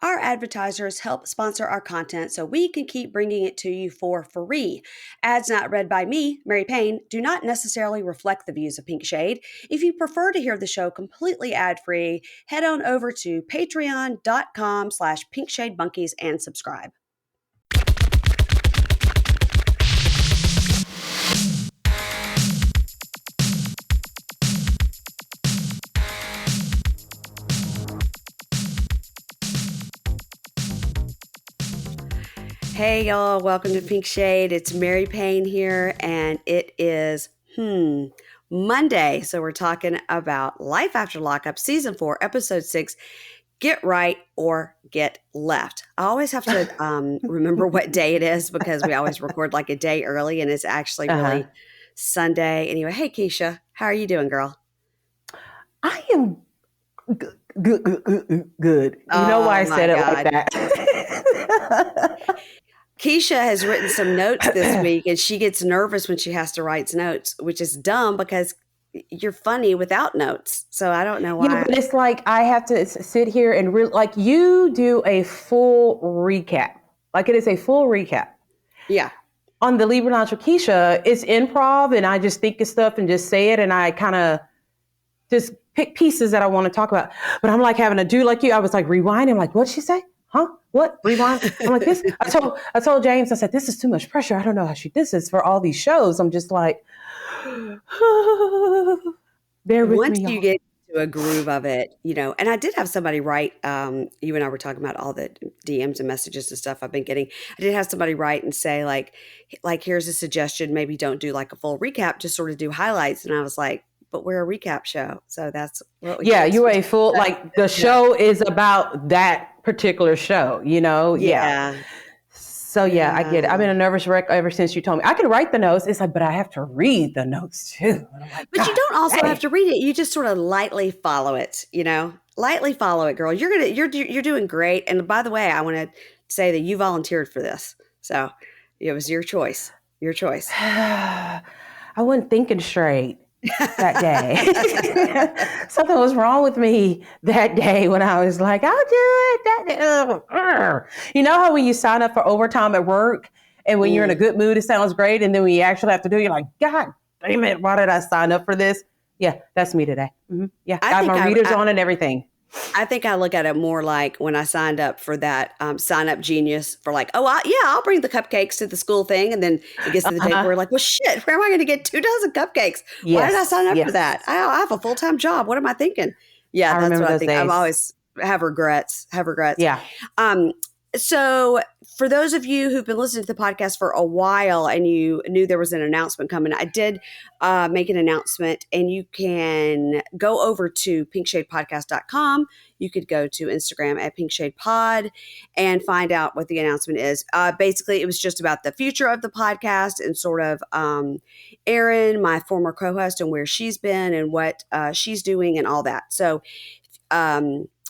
Our advertisers help sponsor our content so we can keep bringing it to you for free. Ads not read by me, Mary Payne, do not necessarily reflect the views of Pink Shade. If you prefer to hear the show completely ad-free, head on over to patreon.com/pinkshademonkeys and subscribe. Hey y'all, welcome to Pink Shade. It's Mary Payne here, and it is Monday. So we're talking about Life After Lockup, Season 4, Episode 6, Get Right or Get Left. I always have to remember what day it is because we always record like a day early, and it's actually really Sunday. Anyway, hey Keisha, how are you doing, girl? I am good. You know why I said it like that? Keisha has written some notes this week, and she gets nervous when she has to write notes, which is dumb because you're funny without notes. So I don't know why. Yeah, but it's like I have to sit here and like you do a full recap. Like it is a full recap. Yeah. On the Libra Lounge with Keisha, it's improv, and I just think of stuff and just say it, and I kind of just pick pieces that I want to talk about. But I'm like having to do like you. I was like rewinding, like, what'd she say? Huh? What? Rewind? I'm like, this. I told James, I said, this is too much pressure. I don't know how she does this for all these shows. I'm just like, bear with Once me. Once you get into a groove of it, you know, and I did have somebody write, you and I were talking about all the DMs and messages and stuff I've been getting. I did have somebody write and say like, here's a suggestion. Maybe don't do like a full recap, just sort of do highlights. And I was like, but we're a recap show. So that's what we you're a full, like the show is about that particular show, you know? Yeah. So I get it. I've been a nervous wreck ever since you told me. I can write the notes. It's like, but I have to read the notes too. Like, but you don't also have to read it. You just sort of lightly follow it, you know? Lightly follow it, girl. You're doing great. And by the way, I want to say that you volunteered for this. So it was your choice. Your choice. I wasn't thinking straight that day. Something was wrong with me that day when I was like, I'll do it that day. You know how when you sign up for overtime at work and when you're in a good mood, it sounds great. And then when you actually have to do it, you're like, God damn it, why did I sign up for this? Yeah, that's me today. Mm-hmm. Yeah, I got my readers on and everything. I think I look at it more like when I signed up for that Sign Up Genius for like, I'll bring the cupcakes to the school thing. And then it gets to the day where we're like, well, shit, where am I going to get 2 dozen cupcakes? Yes. Why did I sign up for that? I have a full-time job. What am I thinking? Yeah, that's what I think. I've always have regrets. Yeah. So for those of you who've been listening to the podcast for a while and you knew there was an announcement coming, I did make an announcement, and you can go over to pinkshadepodcast.com. You could go to Instagram at pinkshadepod and find out what the announcement is. Basically, it was just about the future of the podcast and sort of Erin, my former co-host, and where she's been and what she's doing and all that. So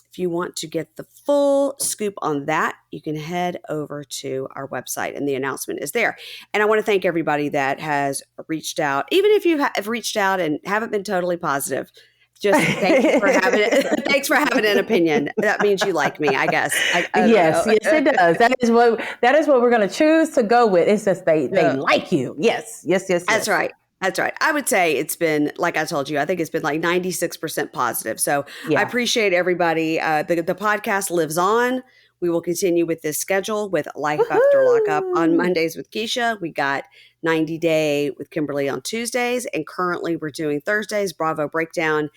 if you want to get the full scoop on that, you can head over to our website, and the announcement is there. And I want to thank everybody that has reached out. Even if you have reached out and haven't been totally positive, just thanks for having an opinion. That means you like me, I guess. Yes, it does. That is what we're going to choose to go with. It's just they like you. Yes. That's right. That's right. I would say it's been, like I told you, I think it's been like 96% positive. So I appreciate everybody. The podcast lives on. We will continue with this schedule with Life After Lockup on Mondays with Keisha. We got 90 Day with Kimberly on Tuesdays. And currently we're doing Thursdays, Bravo Breakdown.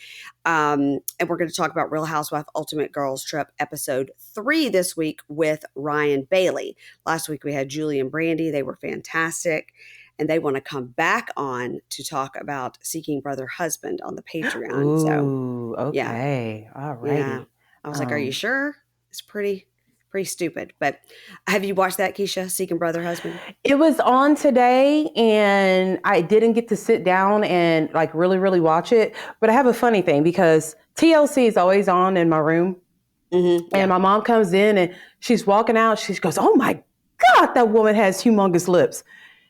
And we're going to talk about Real Housewife Ultimate Girls Trip episode 3 this week with Ryan Bailey. Last week we had Julie and Brandy. They were fantastic. And they want to come back on to talk about Seeking Brother Husband on the Patreon. Ooh, okay. Yeah. All right. Yeah. I was like, are you sure? It's pretty stupid. But have you watched that, Keisha, Seeking Brother Husband? It was on today, and I didn't get to sit down and like really, really watch it. But I have a funny thing because TLC is always on in my room. Mm-hmm. And my mom comes in and she's walking out. She goes, oh my God, that woman has humongous lips.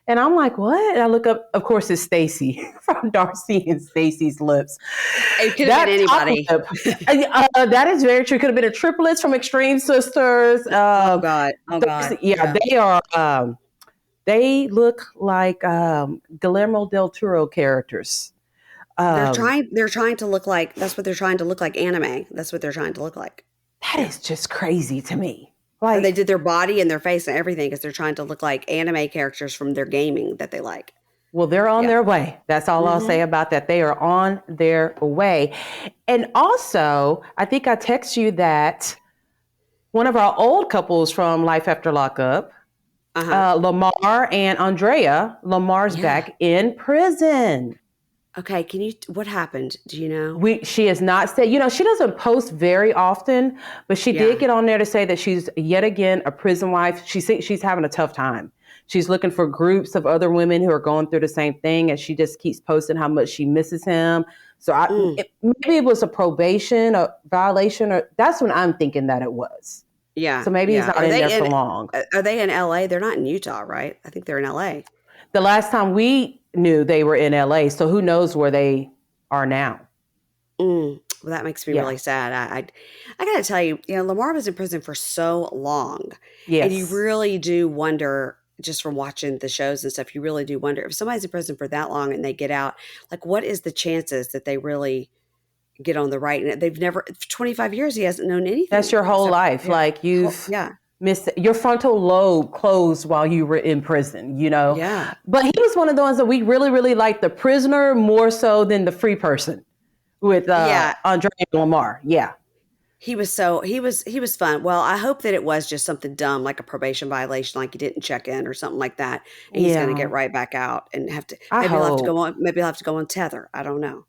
And I'm like, what? And I look up, of course, it's Stacy from Darcy and Stacy's Lips. It could have been anybody. That is very true. Could have been a triplets from Extreme Sisters. Oh God. Yeah, they are. They look like Guillermo del Toro characters. They're trying to look like, that's what they're trying to look like, anime. That's what they're trying to look like. That is just crazy to me. Like, and they did their body and their face and everything because they're trying to look like anime characters from their gaming that they like. Well, they're on their way. That's all I'll say about that. They are on their way. And also, I think I text you that one of our old couples from Life After Lockup, Lamar and Andrea, Lamar's back in prison. Okay, what happened? Do you know? She has not said, she doesn't post very often, but she did get on there to say that she's yet again a prison wife. She's having a tough time. She's looking for groups of other women who are going through the same thing, and she just keeps posting how much she misses him. So maybe it was a probation or violation, or that's what I'm thinking that it was. Yeah. So maybe he's not in there for long. Are they in LA? They're not in Utah, right? I think they're in LA. The last time we knew they were in LA, so who knows where they are now. Well, that makes me really sad. I got to tell you, Lamar was in prison for so long. Yes. And you really do wonder, just from watching the shows and stuff, you really do wonder if somebody's in prison for that long and they get out, like what is the chances that they really get on the right? And they've never, for 25 years, he hasn't known anything. That's your whole life. Like you've missed your frontal lobe closed while you were in prison, Yeah. But he was one of the ones that we really, really liked, the prisoner more so than the free person with Andrea and Lamar. Yeah. He was fun. Well, I hope that it was just something dumb, like a probation violation, like he didn't check in or something like that. And he's going to get right back out and maybe he'll have to go on tether. I don't know.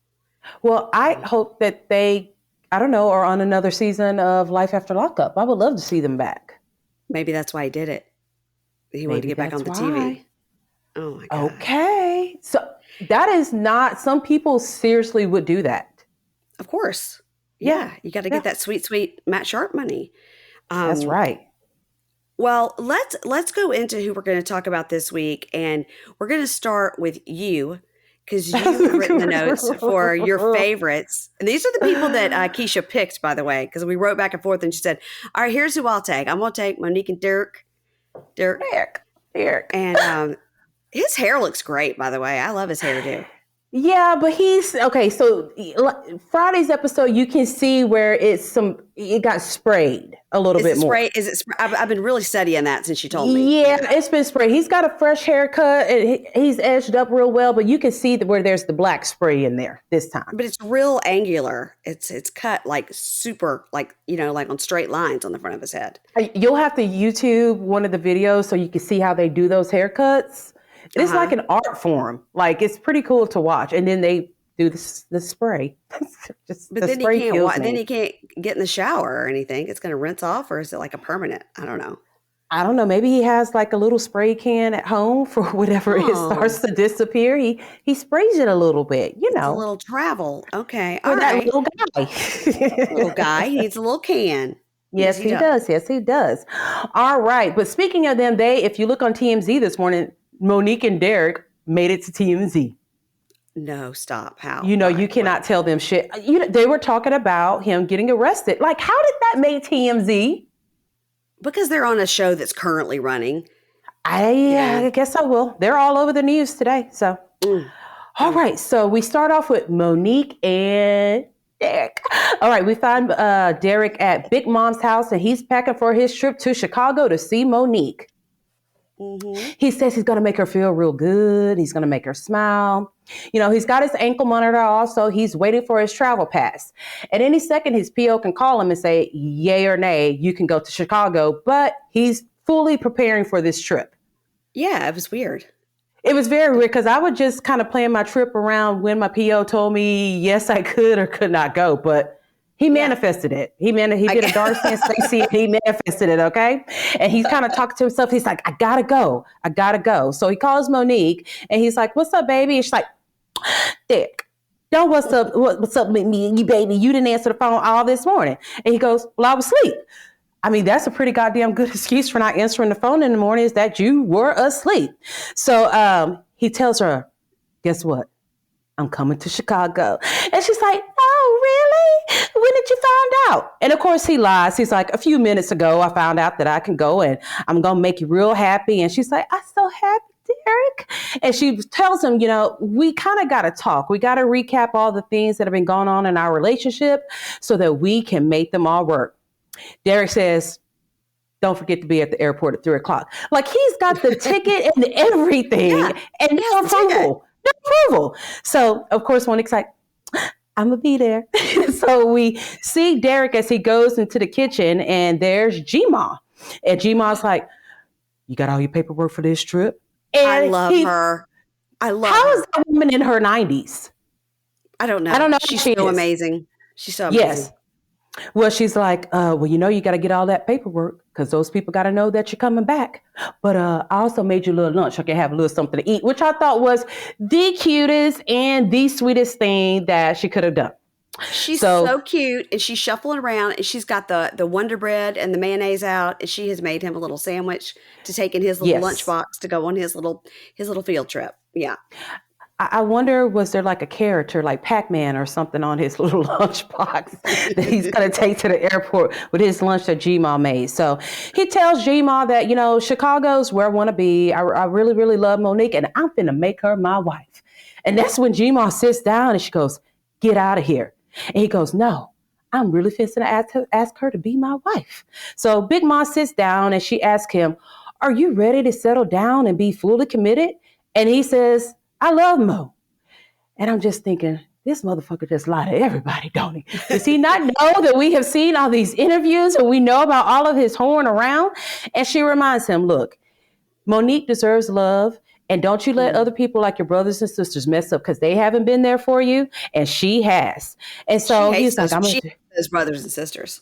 Well, I hope that they, are on another season of Life After Lockup. I would love to see them back. Maybe that's why he did it. He wanted to get back on the TV. Oh my God. Okay. So that is not, some people seriously would do that. Of course. Yeah. You got to get that sweet, sweet Matt Sharp money. That's right. Well, let's go into who we're going to talk about this week. And we're going to start with you, because you've written the notes for your favorites. And these are the people that Keisha picked, by the way, because we wrote back and forth and she said, all right, here's who I'll take. I'm going to take Monique and Derek. And his hair looks great, by the way. I love his hairdo. Yeah, but he's okay. So Friday's episode, you can see where it got sprayed a little bit more. Is it spray? I've been really studying that since you told me. Yeah, it's been sprayed. He's got a fresh haircut and he's edged up real well, but you can see where there's the black spray in there this time. But it's real angular. It's cut like super, like on straight lines on the front of his head. You'll have to YouTube one of the videos so you can see how they do those haircuts. It's like an art form. Like, it's pretty cool to watch. And then they do the spray. But then he can't get in the shower or anything. It's going to rinse off, or is it like a permanent? I don't know. I don't know. Maybe he has like a little spray can at home for whenever it starts to disappear. He sprays it a little bit, It's a little travel. Okay. For that little guy. He needs a little can. Yes, he does. Yes, he does. All right. But speaking of them, if you look on TMZ this morning, Monique and Derek made it to TMZ. No, stop. How? You cannot tell them shit. They were talking about him getting arrested. Like, how did that make TMZ? Because they're on a show that's currently running. I guess I will. They're all over the news today. So, all right. So we start off with Monique and Derek. All right. We find Derek at Big Mom's house, and he's packing for his trip to Chicago to see Monique. Mm-hmm. He says he's going to make her feel real good. He's going to make her smile. He's got his ankle monitor also. He's waiting for his travel pass. At any second, his PO can call him and say, yay or nay, you can go to Chicago. But he's fully preparing for this trip. Yeah, it was weird. It was very weird because I was just kind of planning my trip around when my PO told me, yes, I could or could not go. But he manifested it. He did a Darcy and Stacey, and he manifested it, okay? And he's kind of talking to himself. He's like, I gotta go. So he calls Monique, and he's like, what's up, baby? And she's like, Dick, what's up with me and you, baby? You didn't answer the phone all this morning. And he goes, well, I was asleep. I mean, that's a pretty goddamn good excuse for not answering the phone in the morning is that you were asleep. So he tells her, guess what? I'm coming to Chicago. And she's like, oh, really? When did you find out? And of course he lies. He's like, a few minutes ago, I found out that I can go and I'm going to make you real happy. And she's like, I'm so happy, Derek. And she tells him, we kind of got to talk. We got to recap all the things that have been going on in our relationship so that we can make them all work. Derek says, don't forget to be at the airport at 3:00. Like he's got the ticket and everything and no approval. No approval. So, of course, Monique's like, I'm going to be there. So we see Derek as he goes into the kitchen and there's G-Ma. And G-Ma's like, you got all your paperwork for this trip? And I love her. How is that woman in her 90s? I don't know. She's so amazing. She's so amazing. Yes. Well, she's like, you got to get all that paperwork because those people got to know that you're coming back. But I also made you a little lunch. I can have a little something to eat, which I thought was the cutest and the sweetest thing that she could have done. She's so cute, and she's shuffling around, and she's got the Wonder Bread and the mayonnaise out, and she has made him a little sandwich to take in his little lunchbox to go on his little field trip. Yeah. I wonder, was there like a character like Pac-Man or something on his little lunchbox that he's going to take to the airport with his lunch that G-Ma made? So he tells G-Ma that, Chicago's where I want to be. I really, really love Monique and I'm going to make her my wife. And that's when G-Ma sits down and she goes, get out of here. And he goes, no, I'm really fixing to ask her to be my wife. So Big Ma sits down and she asks him, are you ready to settle down and be fully committed? And he says, I love Mo. And I'm just thinking, this motherfucker just lied to everybody, don't he? Does he not know that we have seen all these interviews and we know about all of his whoring around? And she reminds him, look, Monique deserves love. And don't you let other people like your brothers and sisters mess up because they haven't been there for you. And she has. And so he's like, she has brothers and sisters.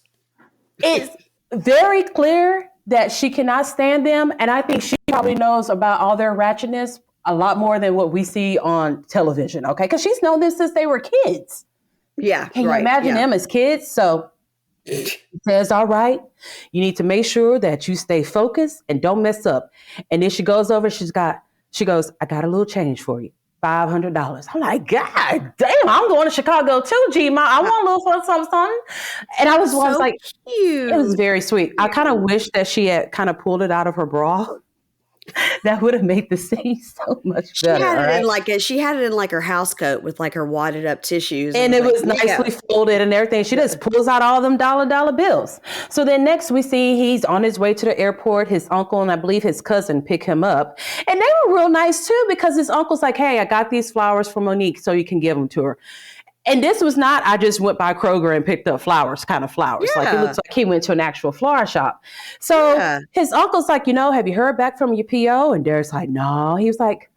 It's very clear that she cannot stand them. And I think she probably knows about all their ratchetness a lot more than what we see on television, okay? Because she's known this since they were kids. Yeah, Can you imagine them as kids? So he says, all right, you need to make sure that you stay focused and don't mess up. And then she goes over, she goes, I got a little change for you, $500. I'm like, God damn, I'm going to Chicago too, G-Ma. I want a little something. And I was like, cute. It was very sweet. I kind of wish that she had kind of pulled it out of her bra. That would have made the scene so much better. She had it in like her house coat with like her wadded up tissues. And it was nicely folded and everything. She just pulls out all them dollar bills. So then next we see he's on his way to the airport. His uncle and I believe his cousin pick him up. And they were real nice too because his uncle's like, hey, I got these flowers for Monique so you can give them to her. And this was not, I just went by Kroger and picked up flowers, kind of flowers. Yeah. Like it looks like he went to an actual flower shop. So his uncle's like, have you heard back from your PO? And Derek's like, no. He was like,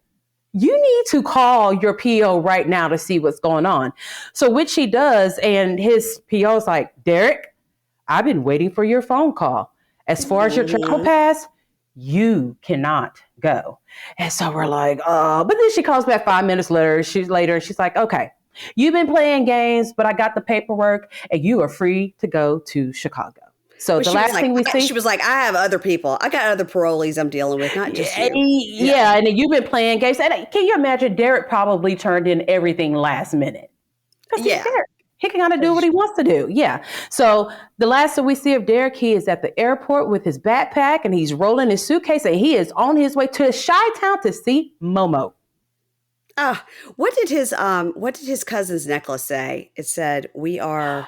you need to call your PO right now to see what's going on. So which he does. And his PO's like, Derek, I've been waiting for your phone call. As far as your travel pass, you cannot go. And so we're like, oh, but then she calls back 5 minutes later. She's like, okay. You've been playing games, but I got the paperwork and you are free to go to Chicago. So the last thing we see, she was like, I have other people. I got other parolees I'm dealing with, not just you. Yeah. And then you've been playing games. And can you imagine Derek probably turned in everything last minute? Yeah. He can kind of do what he wants to do. Yeah. So the last that we see of Derek, he is at the airport with his backpack and he's rolling his suitcase and he is on his way to Chi-Town to see Momo. What did his cousin's necklace say? It said, we are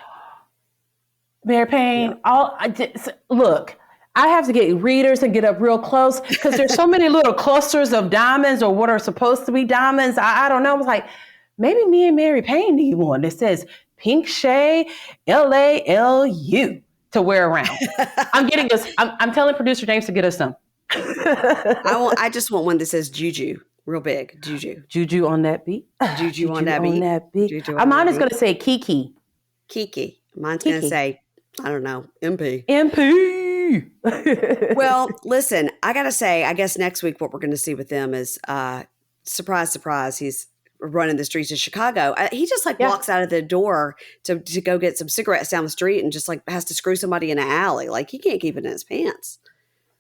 Mary Payne. Look, I have to get readers and get up real close because there's so many little clusters of diamonds or what are supposed to be diamonds. I don't know. I was like, maybe me and Mary Payne need one that says Pink Shay LALU to wear around. I'm getting us. I'm telling producer James to get us some. I just want one that says Juju. Real big. Juju on that beat. Juju on that beat. Mine is going to say Kiki. Mine's going to say, I don't know, MP. Well, listen, I got to say, I guess next week what we're going to see with them is, surprise, surprise, he's running the streets of Chicago. He just like Yeah. walks out of the door to go get some cigarettes down the street and just like has to screw somebody in an alley. Like he can't keep it in his pants.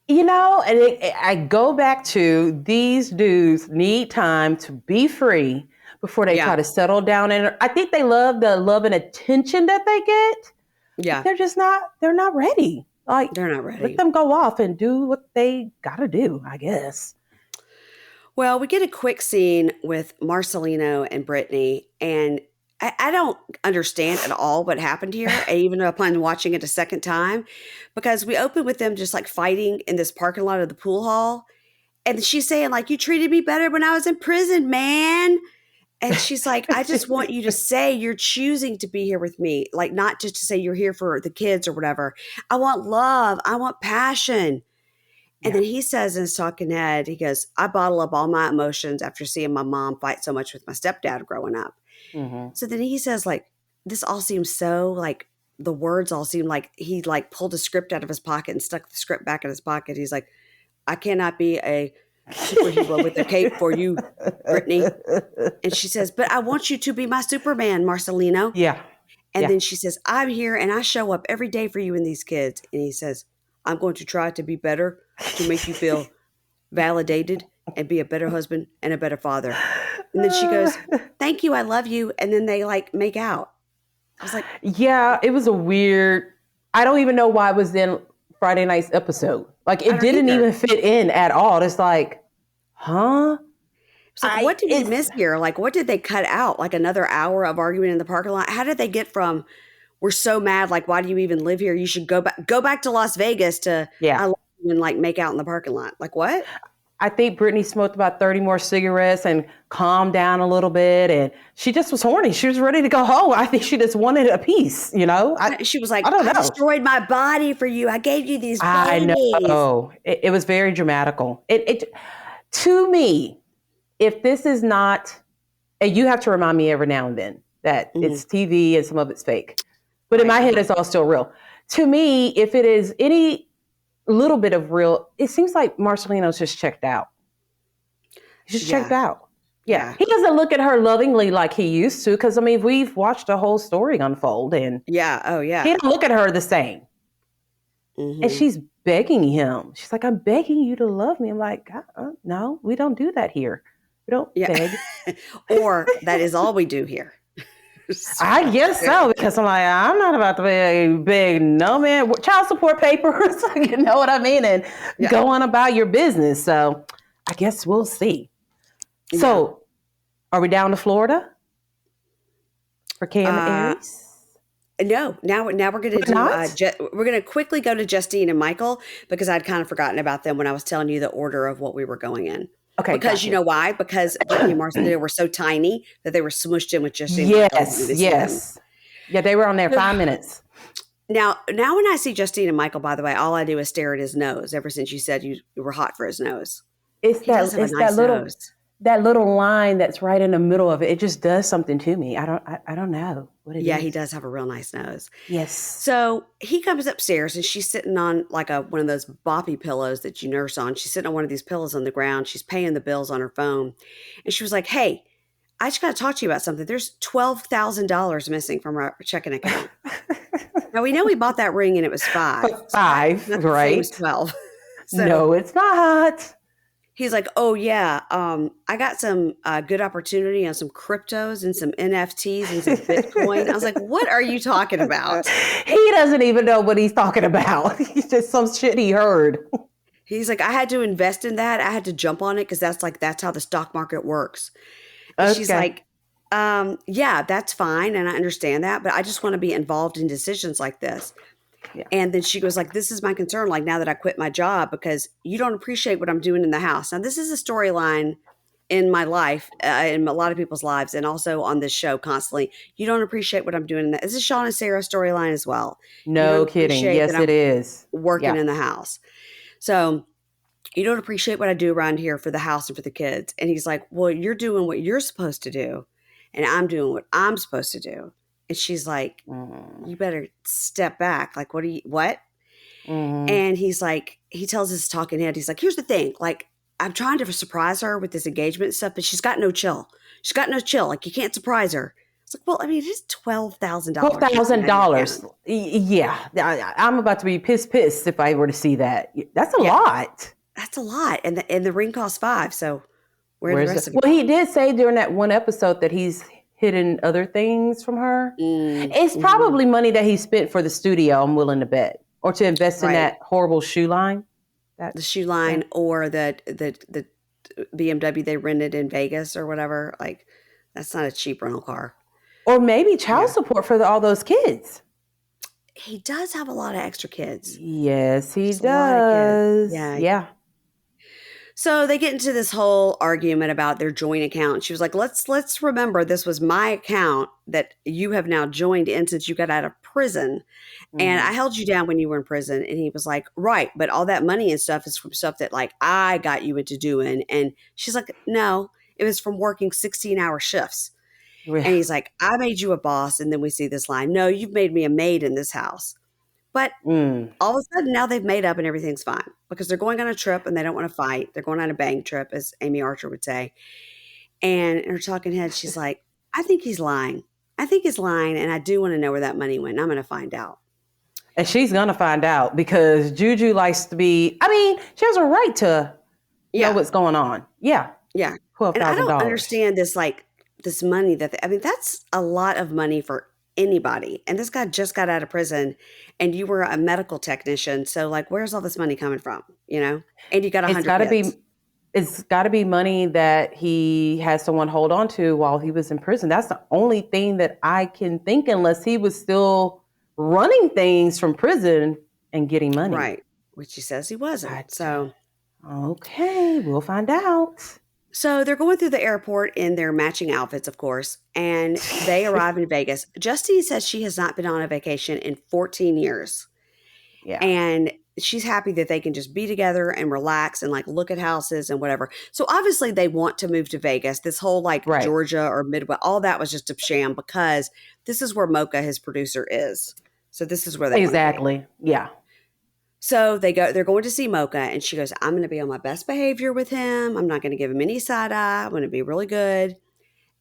And I go back to these dudes need time to be free before they try to settle down. And I think they love the love and attention that they get. Yeah. They're not ready. Like, they're not ready. Let them go off and do what they got to do, I guess. Well, we get a quick scene with Marcelino and Brittany, and I don't understand at all what happened here, even upon watching it a second time, because we open with them just like fighting in this parking lot of the pool hall. And she's saying like, you treated me better when I was in prison, man. And she's like, I just want you to say you're choosing to be here with me. Like not just to say you're here for the kids or whatever. I want love. I want passion. And then he says in his talking head, he goes, I bottle up all my emotions after seeing my mom fight so much with my stepdad growing up. Mm-hmm. So then he says, like, this all seems so like the words all seem like he like pulled a script out of his pocket and stuck the script back in his pocket. He's like, I cannot be a superhero with a cape for you, Brittany. And she says, but I want you to be my Superman, Marcelino. Yeah. And then she says, I'm here and I show up every day for you and these kids. And he says, I'm going to try to be better to make you feel validated and be a better husband and a better father. And then she goes, thank you. I love you. And then they like make out. I was like, yeah, it was a weird, I don't even know why it was in Friday night's episode. Like it didn't even fit in at all. It's like, huh? It's like, what did we miss here? Like, what did they cut out? Like another hour of arguing in the parking lot? How did they get from, we're so mad, like, why do you even live here? You should go back to Las Vegas to I love you and like make out in the parking lot. Like what? I think Brittany smoked about 30 more cigarettes and calmed down a little bit. And she just was horny. She was ready to go home. I think she just wanted a piece, you know? She was like, I destroyed my body for you. I gave you these babies. I know. It was very dramatical. It to me, if this is not, and you have to remind me every now and then that it's TV and some of it's fake. But in my head, it's all still real. To me, if it is any little bit of real, it seems like Marcelino's just checked out. He's just checked out. Yeah. He doesn't look at her lovingly like he used to. Because, I mean, we've watched the whole story unfold. And he didn't look at her the same. Mm-hmm. And she's begging him. She's like, I'm begging you to love me. I'm like, no, we don't do that here. We don't beg. Or that is all we do here. I guess so, because I'm like, I'm not about to beg no man child support papers, you know what I mean, and go on about your business. So I guess we'll see. Yeah. So are we down to Florida for Cam and Aris? No, now we're going to do. We're going to quickly go to Justine and Michael because I'd kind of forgotten about them when I was telling you the order of what we were going in. Okay, because you know why? Because Brittany and Marcelino were so tiny that they were smushed in with Justine. Yes. Yeah, they were on there 5 minutes. Now when I see Justine and Michael, by the way, all I do is stare at his nose. Ever since you said you were hot for his nose, that little line that's right in the middle of it. It just does something to me. I don't know what it is. Yeah, he does have a real nice nose. Yes. So he comes upstairs and she's sitting on like one of those boppy pillows that you nurse on. She's sitting on one of these pillows on the ground. She's paying the bills on her phone. And she was like, hey, I just got to talk to you about something. There's $12,000 missing from our checking account. Now, we know we bought that ring and it was $5. $5, right? It was 12. So, no, it's not. He's like, oh, yeah, I got some good opportunity on some cryptos and some NFTs and some Bitcoin. I was like, what are you talking about? He doesn't even know what he's talking about. He's just some shit he heard. He's like, I had to invest in that. I had to jump on it because that's how the stock market works. Okay. She's like, yeah, that's fine. And I understand that. But I just want to be involved in decisions like this. Yeah. And then she goes like, this is my concern. Like now that I quit my job because you don't appreciate what I'm doing in the house. Now, this is a storyline in my life, in a lot of people's lives, and also on this show constantly. You don't appreciate what I'm doing. This is Sean and Sarah's storyline as well. No kidding. Yes, it is. Working in the house. So you don't appreciate what I do around here for the house and for the kids. And he's like, well, you're doing what you're supposed to do. And I'm doing what I'm supposed to do. And she's like, you better step back. Like, what? Mm-hmm. And he's like, he tells his talking head, he's like, here's the thing. Like, I'm trying to surprise her with this engagement stuff, but she's got no chill. She's got no chill. Like, you can't surprise her. It's like, well, I mean, it is $12,000 you can have in your $12,000. account. Yeah. I'm about to be pissed if I were to see that. That's a lot. That's a lot. And the ring costs $5. So where the rest of it? Well, he did say during that one episode that he's hidden other things from her. It's probably money that he spent for the studio, I'm willing to bet. Or to invest in that horrible shoe line. The shoe line or the BMW they rented in Vegas or whatever. Like, that's not a cheap rental car. Or maybe child support for all those kids. He does have a lot of extra kids. Yes, he does. Yeah. So they get into this whole argument about their joint account. She was like, let's remember this was my account that you have now joined in since you got out of prison. And I held you down when you were in prison. And he was like, right, but all that money and stuff is from stuff that like I got you into doing. And she's like, no, it was from working 16-hour shifts. And he's like, I made you a boss. And then we see this line, no, you've made me a maid in this house. But all of a sudden now they've made up and everything's fine because they're going on a trip and they don't want to fight. They're going on a bang trip, as Amy Archer would say. And in her talking head, she's like, I think he's lying. I think he's lying. And I do want to know where that money went. And I'm going to find out. And she's going to find out because Juju likes to be, I mean, she has a right to know what's going on. Yeah. Yeah. $12,000. And I don't understand this, like this money I mean, that's a lot of money for anybody. And this guy just got out of prison and you were a medical technician. So like, where's all this money coming from? You know, and you got 100 kids. It's got to be money that he has someone hold on to while he was in prison. That's the only thing that I can think unless he was still running things from prison and getting money. Right. Which he says he wasn't. So. Okay. We'll find out. So they're going through the airport in their matching outfits, of course, and they arrive in Vegas. Justine says she has not been on a vacation in 14 years. Yeah. And she's happy that they can just be together and relax and like look at houses and whatever. So obviously they want to move to Vegas. This whole like Georgia or Midwest, all that was just a sham because this is where Moka, his producer, is. So this is where they exactly. Yeah. So they're going to see Moka and she goes, I'm going to be on my best behavior with him. I'm not going to give him any side eye. I'm going to be really good.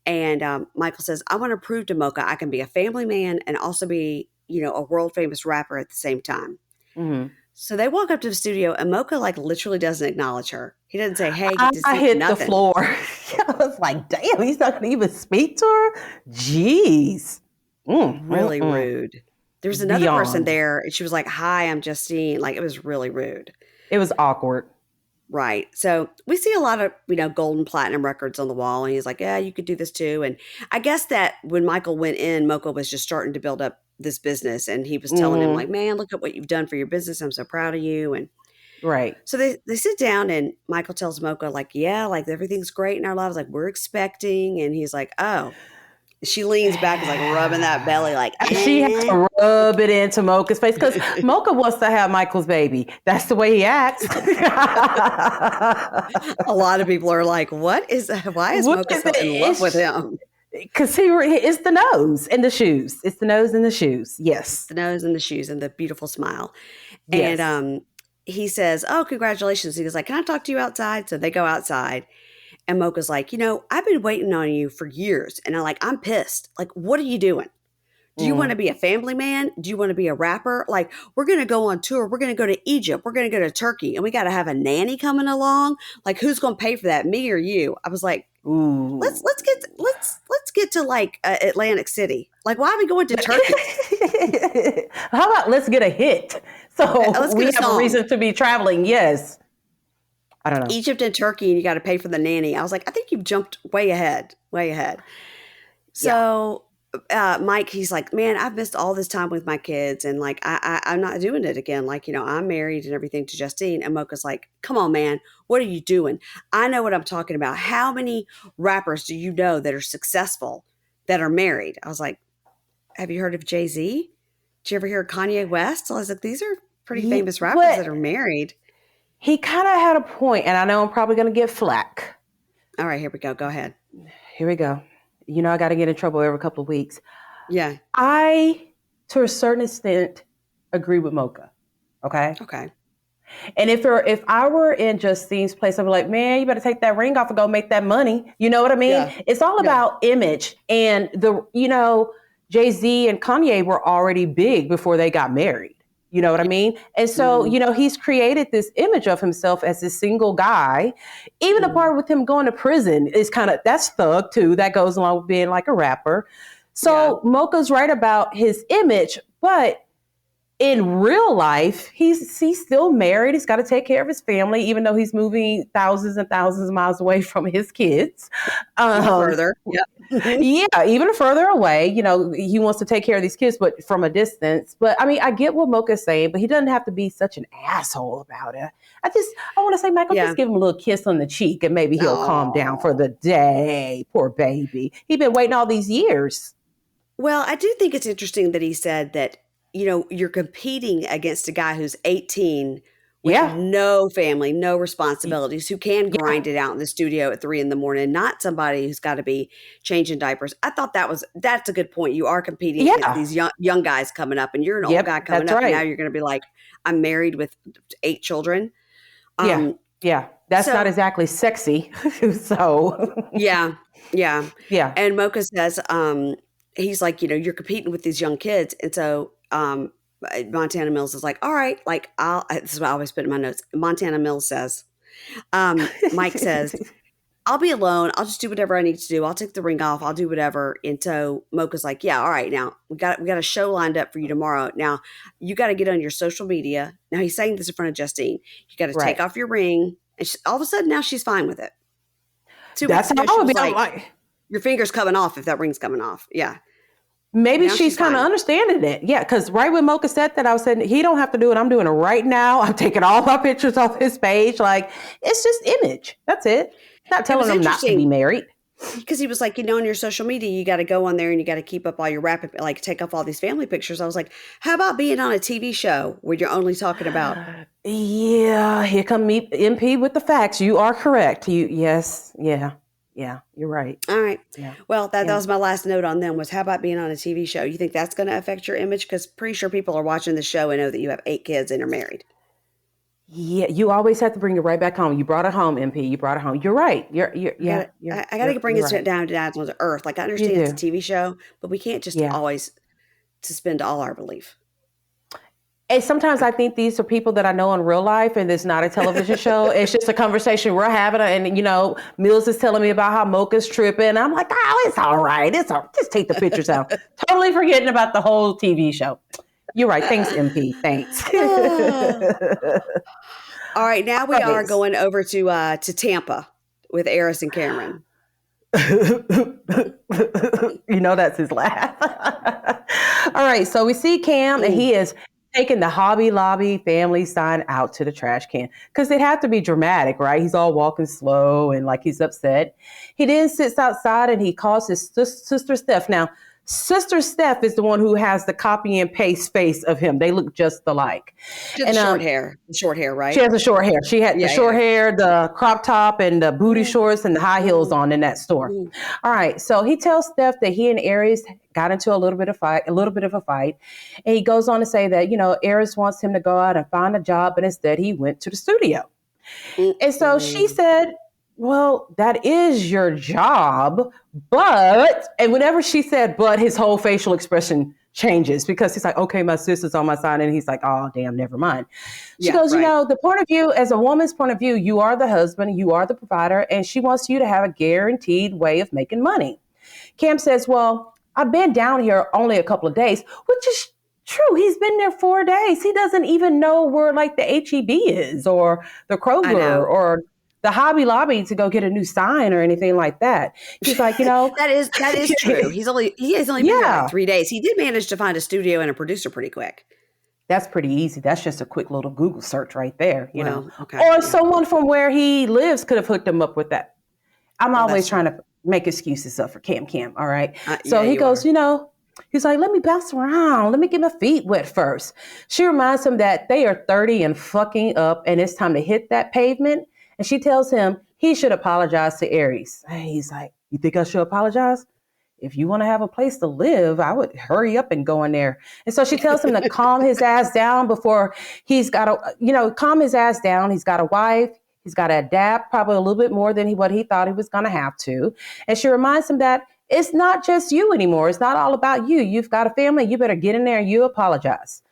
And Michael says, I want to prove to Moka I can be a family man and also be, you know, a world famous rapper at the same time. Mm-hmm. So they walk up to the studio and Moka like literally doesn't acknowledge her. He doesn't say, hey, I hit nothing. The floor. I was like, damn, he's not going to even speak to her? Jeez. Really rude. There was another person there, and she was like, hi, I'm Justine. Like, it was really rude. It was awkward. Right. So we see a lot of, you know, gold and platinum records on the wall, and he's like, yeah, you could do this too. And I guess that when Michael went in, Moka was just starting to build up this business, and he was telling him, like, man, look at what you've done for your business. I'm so proud of you. And so they sit down, and Michael tells Moka, like, yeah, like, everything's great in our lives. Like, we're expecting. And he's like, oh. She leans back and is like rubbing that belly like she has to rub it into Moka's face because Moka wants to have Michael's baby. That's the way he acts. A lot of people are like, why is Moka so in love with him? Because it's the nose and the shoes. It's the nose and the shoes. Yes. The nose and the shoes and the beautiful smile. Yes. And he says, oh, congratulations. He goes like, can I talk to you outside? So they go outside. And Moka's like, you know, I've been waiting on you for years. And I'm pissed. Like, what are you doing? Do you want to be a family man? Do you want to be a rapper? Like, we're going to go on tour. We're going to go to Egypt. We're going to go to Turkey. And we got to have a nanny coming along. Like, who's going to pay for that? Me or you? I was like, let's get to like Atlantic City. Like, why are we going to Turkey? How about let's get a hit? So we have a reason to be traveling. Yes. I don't know. Egypt and Turkey, and you got to pay for the nanny. I was like, I think you've jumped way ahead. So Mike, he's like, man, I've missed all this time with my kids. And like, I'm not doing it again. Like, you know, I'm married and everything to Justine. And Moka's like, come on, man, what are you doing? I know what I'm talking about. How many rappers do you know that are successful that are married? I was like, have you heard of Jay-Z? Did you ever hear of Kanye West? I was like, these are pretty famous rappers that are married. He kind of had a point, and I know I'm probably going to get flack. All right, here we go. Go ahead. Here we go. You know, I got to get in trouble every couple of weeks. Yeah. I, to a certain extent, agree with Moka. Okay? Okay. And if I were in Justine's place, I'd be like, man, you better take that ring off and go make that money. You know what I mean? Yeah. It's all about image. And Jay-Z and Kanye were already big before they got married. You know what I mean? And so, he's created this image of himself as this single guy. Even the part with him going to prison is that's thug too. That goes along with being like a rapper. So Moka's right about his image, but in real life, he's still married. He's got to take care of his family, even though he's moving thousands and thousands of miles away from his kids. Further. Yeah, even further away. He wants to take care of these kids, but from a distance. But I mean, I get what Moka's saying, but he doesn't have to be such an asshole about it. I want to say, Michael, just give him a little kiss on the cheek and maybe he'll calm down for the day. Poor baby. He's been waiting all these years. Well, I do think it's interesting that he said that, you're competing against a guy who's 18 with no family, no responsibilities, who can grind it out in the studio at 3 a.m, not somebody who's got to be changing diapers. I thought that's a good point. You are competing against these young guys coming up, and you're an old guy coming up, and now you're going to be like, I'm married with 8 children. That's not exactly sexy. So yeah. And Moka says, he's like, you're competing with these young kids, and so Montana Millz is like, all right, like this is what I always put in my notes. Montana Millz says, Mike says, I'll be alone. I'll just do whatever I need to do. I'll take the ring off. I'll do whatever. And so Moka's like, yeah, all right. Now we got a show lined up for you tomorrow. Now you got to get on your social media. Now he's saying this in front of Justine. You got to take off your ring. And all of a sudden now she's fine with it. That's how I would be like, your finger's coming off if that ring's coming off. Yeah. Maybe she's kind of understanding it. Yeah, because right when Moka said that, I was saying, he don't have to do it. I'm doing it right now. I'm taking all my pictures off his page. Like, it's just image. That's it. Not telling him not to be married. Because he was like, on your social media, you got to go on there and you got to keep up all your like take off all these family pictures. I was like, how about being on a TV show where you're only talking about? Yeah, here come me, MP with the facts. You are correct. Yeah, you're right. All right. Yeah. Well, that was my last note on them was how about being on a TV show? You think that's going to affect your image? Because pretty sure people are watching the show and know that you have 8 kids and are married. Yeah, you always have to bring it right back home. You brought it home, MP. You brought it home. You're right. I got to bring it down to earth. Like I understand it's a TV show, but we can't just always suspend all our belief. And sometimes I think these are people that I know in real life, and it's not a television show. It's just a conversation we're having. And, Millz is telling me about how Moka's tripping. I'm like, it's all right. Just take the pictures out. Totally forgetting about the whole TV show. You're right. Thanks, MP. Thanks. All right. Now we are going over to Tampa with Aris and Cameron. That's his laugh. All right. So we see Cam, and he is taking the Hobby Lobby family sign out to the trash can because it had to be dramatic, right? He's all walking slow and like he's upset. He then sits outside and he calls his sister Steph. Now, Sister Steph is the one who has the copy and paste face of him. They look just alike. She has short hair. Short hair, right? She has the short hair. She had the short hair, the crop top, and the booty shorts and the high heels on in that store. All right. So he tells Steph that he and Aris got into a little bit of a fight. And he goes on to say that, Aris wants him to go out and find a job, but instead he went to the studio. And so she said, well, that is your job, but, and whenever she said, but, his whole facial expression changes because he's like, okay, my sister's on my side. And he's like, oh, damn, never mind. She goes, the point of view, as a woman's point of view, you are the husband, you are the provider, and she wants you to have a guaranteed way of making money. Cam says, well, I've been down here only a couple of days, which is true. He's been there 4 days. He doesn't even know where like the HEB is or the Kroger or the Hobby Lobby to go get a new sign or anything like that. He's like, that is true. He has only been there like 3 days. He did manage to find a studio and a producer pretty quick. That's pretty easy. That's just a quick little Google search right there, you know. Okay. Or someone from where he lives could have hooked him up with that. I'm always trying to make excuses up for Cam. All right. So he goes, he's like, let me bounce around. Let me get my feet wet first. She reminds him that they are 30 and fucking up and it's time to hit that pavement. And she tells him he should apologize to Aris. And he's like, you think I should apologize? if you want to have a place to live, I would hurry up and go in there. And so she tells him to calm his ass down before he's got to, calm his ass down. He's got a wife. He's got to adapt probably a little bit more than what he thought he was going to have to. And she reminds him that it's not just you anymore. It's not all about you. You've got a family. You better get in there and you apologize.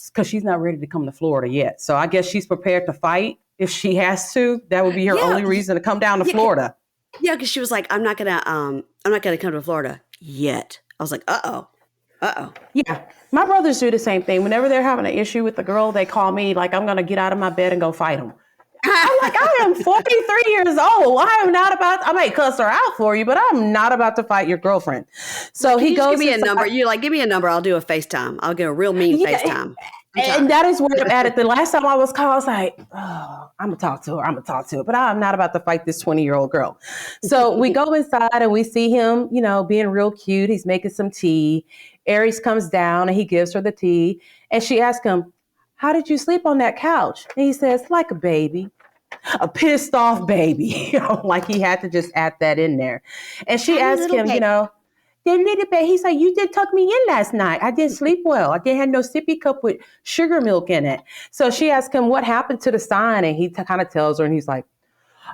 Because she's not ready to come to Florida yet. So I guess she's prepared to fight if she has to. That would be her only reason to come down to Florida. Yeah, because she was like, I'm not gonna come to Florida yet. I was like, uh oh. Yeah, my brothers do the same thing. Whenever they're having an issue with the girl, they call me like, I'm gonna get out of my bed and go fight them. I'm like, I am 43 years old. I might cuss her out for you, but I'm not about to fight your girlfriend. So he goes, give me a number. You're like, give me a number. I'll do a FaceTime. I'll get a real mean FaceTime. And that is where I'm at it. The last time I was called, I was like, oh, I'm going to talk to her. But I'm not about to fight this 20-year-old girl. So we go inside and we see him, being real cute. He's making some tea. Aris comes down and he gives her the tea. And she asks him, how did you sleep on that couch? And he says, like a baby, a pissed off baby. Like he had to just add that in there. And she asked him, the little bit, he's like, you did tuck me in last night. I didn't sleep well. I didn't have no sippy cup with sugar milk in it. So she asked him what happened to the sign. And he kind of tells her, and he's like,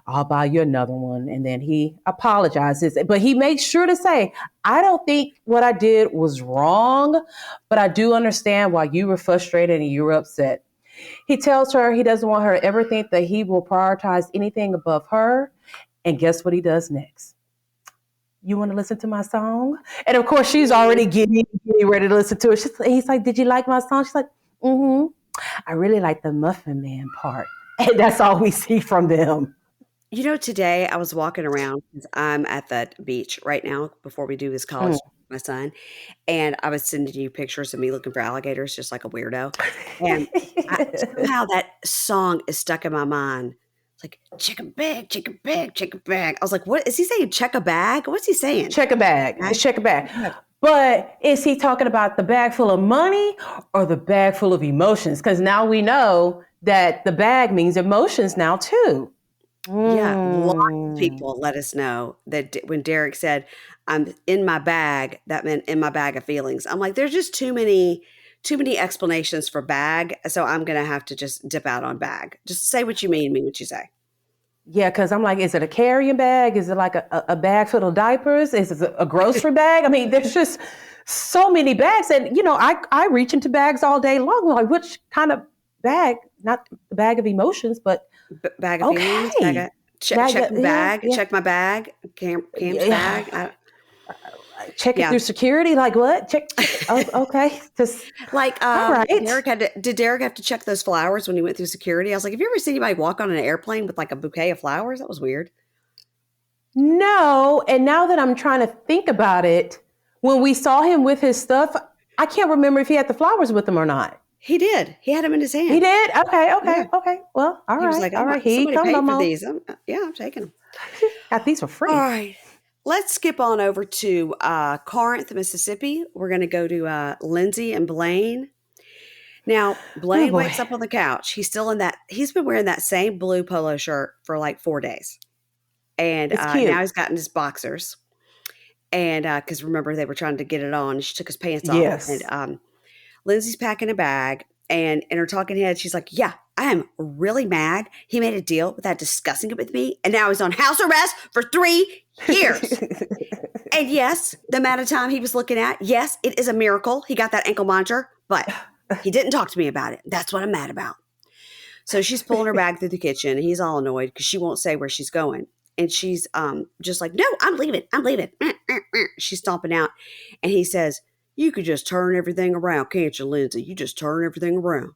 I'll buy you another one. And then he apologizes. But he makes sure to say, I don't think what I did was wrong, but I do understand why you were frustrated and you were upset. He tells her he doesn't want her to ever think that he will prioritize anything above her. And guess what he does next? You want to listen to my song? And of course, she's already getting ready to listen to it. He's like, did you like my song? She's like, I really like the Muffin Man part. And that's all we see from them. Today I was walking around because I'm at the beach right now before we do this college with my son. And I was sending you pictures of me looking for alligators, just like a weirdo. And somehow that song is stuck in my mind. Like, check a bag, check a bag, check a bag. I was like, what is he saying? Check a bag? What's he saying? Check a bag. It's check a bag. But is he talking about the bag full of money or the bag full of emotions? Because now we know that the bag means emotions now too. Yeah, lots of people let us know that when Derek said, I'm in my bag, that meant in my bag of feelings. I'm like, there's just too many explanations for bag. So I'm going to have to just dip out on bag. Just say what you mean what you say. Yeah, because I'm like, is it a carrying bag? Is it like a bag full of diapers? Is it a grocery bag? I mean, there's just so many bags. And, I reach into bags all day long. I'm like, which kind of bag? Not the bag of emotions, but bag of feelings. Check my bag. Yeah. Check my bag. Camp's bag. Check it through security. Like what? Check. Oh, okay. Just like all right. Did Derek have to check those flowers when he went through security? I was like, have you ever seen anybody walk on an airplane with like a bouquet of flowers? That was weird. No. And now that I'm trying to think about it, when we saw him with his stuff, I can't remember if he had the flowers with him or not. He did. He had them in his hand. He did? Okay. Well, all right. He was like, all right. He paid for these. I'm taking them. Got these for free. All right. Let's skip on over to Corinth, Mississippi. We're going to go to Lindsey and Blaine. Now, Blaine wakes up on the couch. He's been wearing that same blue polo shirt for like 4 days. And now he's gotten his boxers. And because remember, they were trying to get it on. She took his pants off. Yes. And Lindsey's packing a bag. And in her talking head, she's like, yeah, I am really mad. He made a deal without discussing it with me. And now he's on house arrest for 3 years. And yes, the amount of time he was looking at, yes, it is a miracle. He got that ankle monitor, but he didn't talk to me about it. That's what I'm mad about. So she's pulling her bag through the kitchen. And he's all annoyed because she won't say where she's going. And she's just like, no, I'm leaving. She's stomping out. And he says, you could just turn everything around, can't you, Lindsey? You just turn everything around.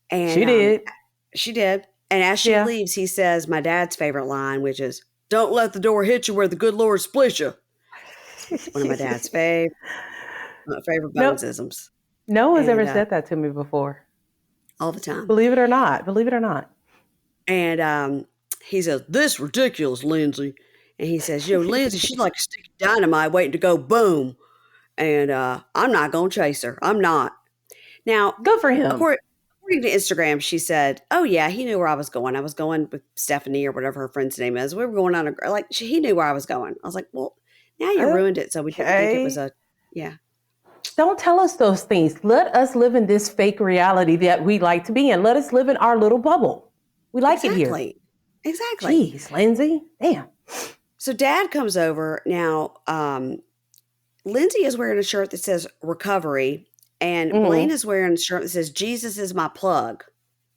And she did. She did. And as she leaves, he says my dad's favorite line, which is, don't let the door hit you where the good Lord split you. One of my dad's favorite Bonesisms. No one's ever said that to me before. All the time. Believe it or not. And he says, this ridiculous, Lindsey. And he says, Lindsey, she's like a stick of dynamite waiting to go boom. And I'm not going to chase her. I'm not. Now, good for him. According to Instagram, she said, oh, yeah, he knew where I was going. I was going with Stephanie or whatever her friend's name is. We were going on he knew where I was going. I was like, well, Now you ruined it, so we didn't think it was Okay. a, yeah. Don't tell us those things. Let us live in this fake reality that we like to be in. Let us live in our little bubble. We like it here. Exactly. Jeez, Lindsey. Damn. So Dad comes over. Now, Lindsey is wearing a shirt that says recovery, and Blaine Mm-hmm. is wearing a shirt that says Jesus is my plug.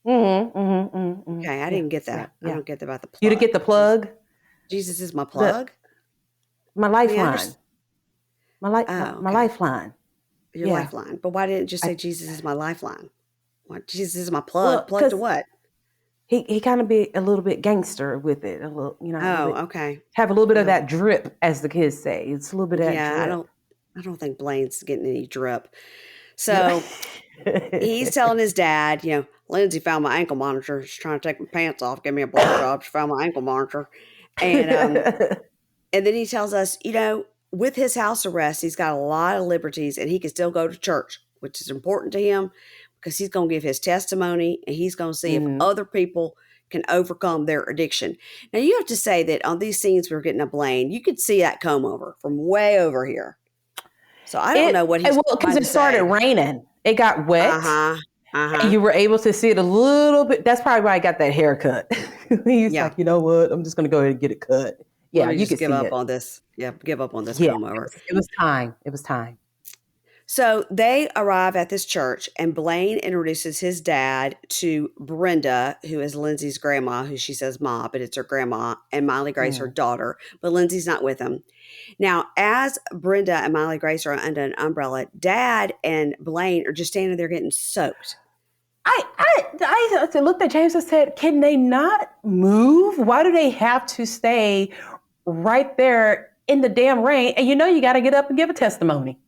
Mm-hmm. Mm-hmm. Mm-hmm. Okay, I Yeah. didn't get Yeah. that. I Yeah. don't get about the You to plug. get the plug? Jesus is my The plug. my I mean, lifeline. oh, My okay. lifeline. Your Yeah. lifeline. But why didn't it just say I Jesus is my lifeline? What? Jesus is my plug. well, Plug to because what? he kind of be a little bit gangster with it. A little, a little Oh, bit okay. have a little bit of Oh, that drip, as the kids say. It's a little bit of that yeah. drip. I don't think Blaine's getting any drip. Yeah. So he's telling his dad, Lindsay found my ankle monitor. She's trying to take my pants off, give me a blowjob. She found my ankle monitor, and and then he tells us, with his house arrest, he's got a lot of liberties, and he can still go to church, which is important to him because he's going to give his testimony, and he's going to see if hmm other people can overcome their addiction. Now, you have to say that on these scenes we were getting a Blaine, you could see that comb over from way over here. So I don't know what he's Well, because trying to it started say. raining, it got Uh wet, huh. Uh and huh. you were able to see it a little bit. That's probably why I got that haircut. He's Yeah. like, you know what? I'm just gonna go ahead and get it cut. Let Yeah, me you just could give see up it. on this. Yeah, give up on this Yeah, comb over. it was time. It was time. So they arrive at this church, and Blaine introduces his dad to Brenda, who is Lindsay's grandma, who she says ma, but it's her grandma, and Miley Grace, her Mm. daughter. But Lindsay's not with them. Now, as Brenda and Miley Grace are under an umbrella, Dad and Blaine are just standing there getting soaked. I looked at James and said, can they not move? Why do they have to stay right there in the damn rain? And you got to get up and give a testimony.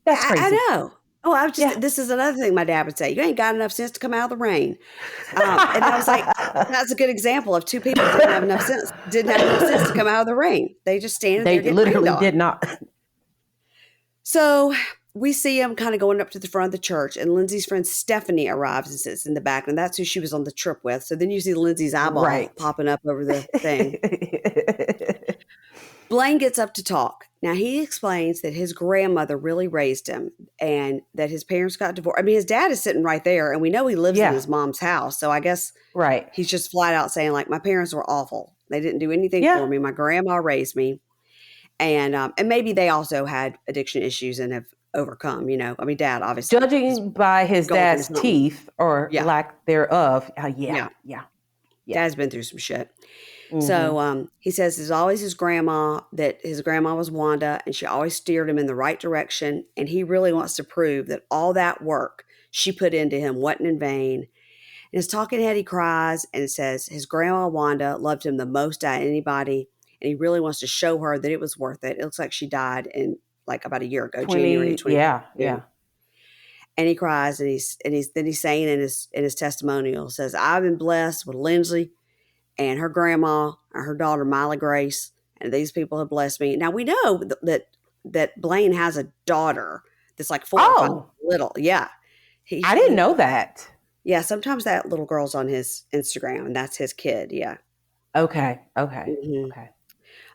That's crazy. I know. Oh, Yeah. this is another thing my dad would say. You ain't got enough sense to come out of the rain. And I was like, that's a good example of two people didn't have enough sense to come out of the rain. They just standing there They getting rained literally did on. not. So we see him kind of going up to the front of the church, and Lindsay's friend Stephanie arrives and sits in the back, and that's who she was on the trip with. So then you see Lindsay's eyeball Right. popping up over the thing. Blaine gets up to talk. Now, he explains that his grandmother really raised him and that his parents got divorced. I mean, his dad is sitting right there, and we know he lives in Yeah. his mom's house. So I guess Right. he's just flat out saying, like, my parents were awful. They didn't do anything for Yeah. me. My grandma raised me. And maybe they also had addiction issues and have overcome, I mean, Dad obviously is Judging by his going through dad's something. teeth or Yeah. lack thereof, yeah, Yeah. yeah, yeah. Dad's been through some shit. hmm So he says it's always his grandma, that his grandma was Wanda, and she always steered him in the right direction. And he really wants to prove that all that work she put into him wasn't in vain. In his talking head, he cries and it says his grandma Wanda loved him the most out of anybody, and he really wants to show her that it was worth it. It looks like she died in like about a year ago, January 20, yeah, 2022. yeah. And he cries, and he's saying in his testimonial, says, "I've been blessed with Lindsay and her grandma and her daughter Miley Grace, and these people have blessed me." Now we know that Blaine has a daughter that's like 4 or 5 Oh, little. Yeah, I didn't he know that. yeah. Sometimes that little girl's on his Instagram, and that's his kid. Yeah. Okay, okay, hmm okay.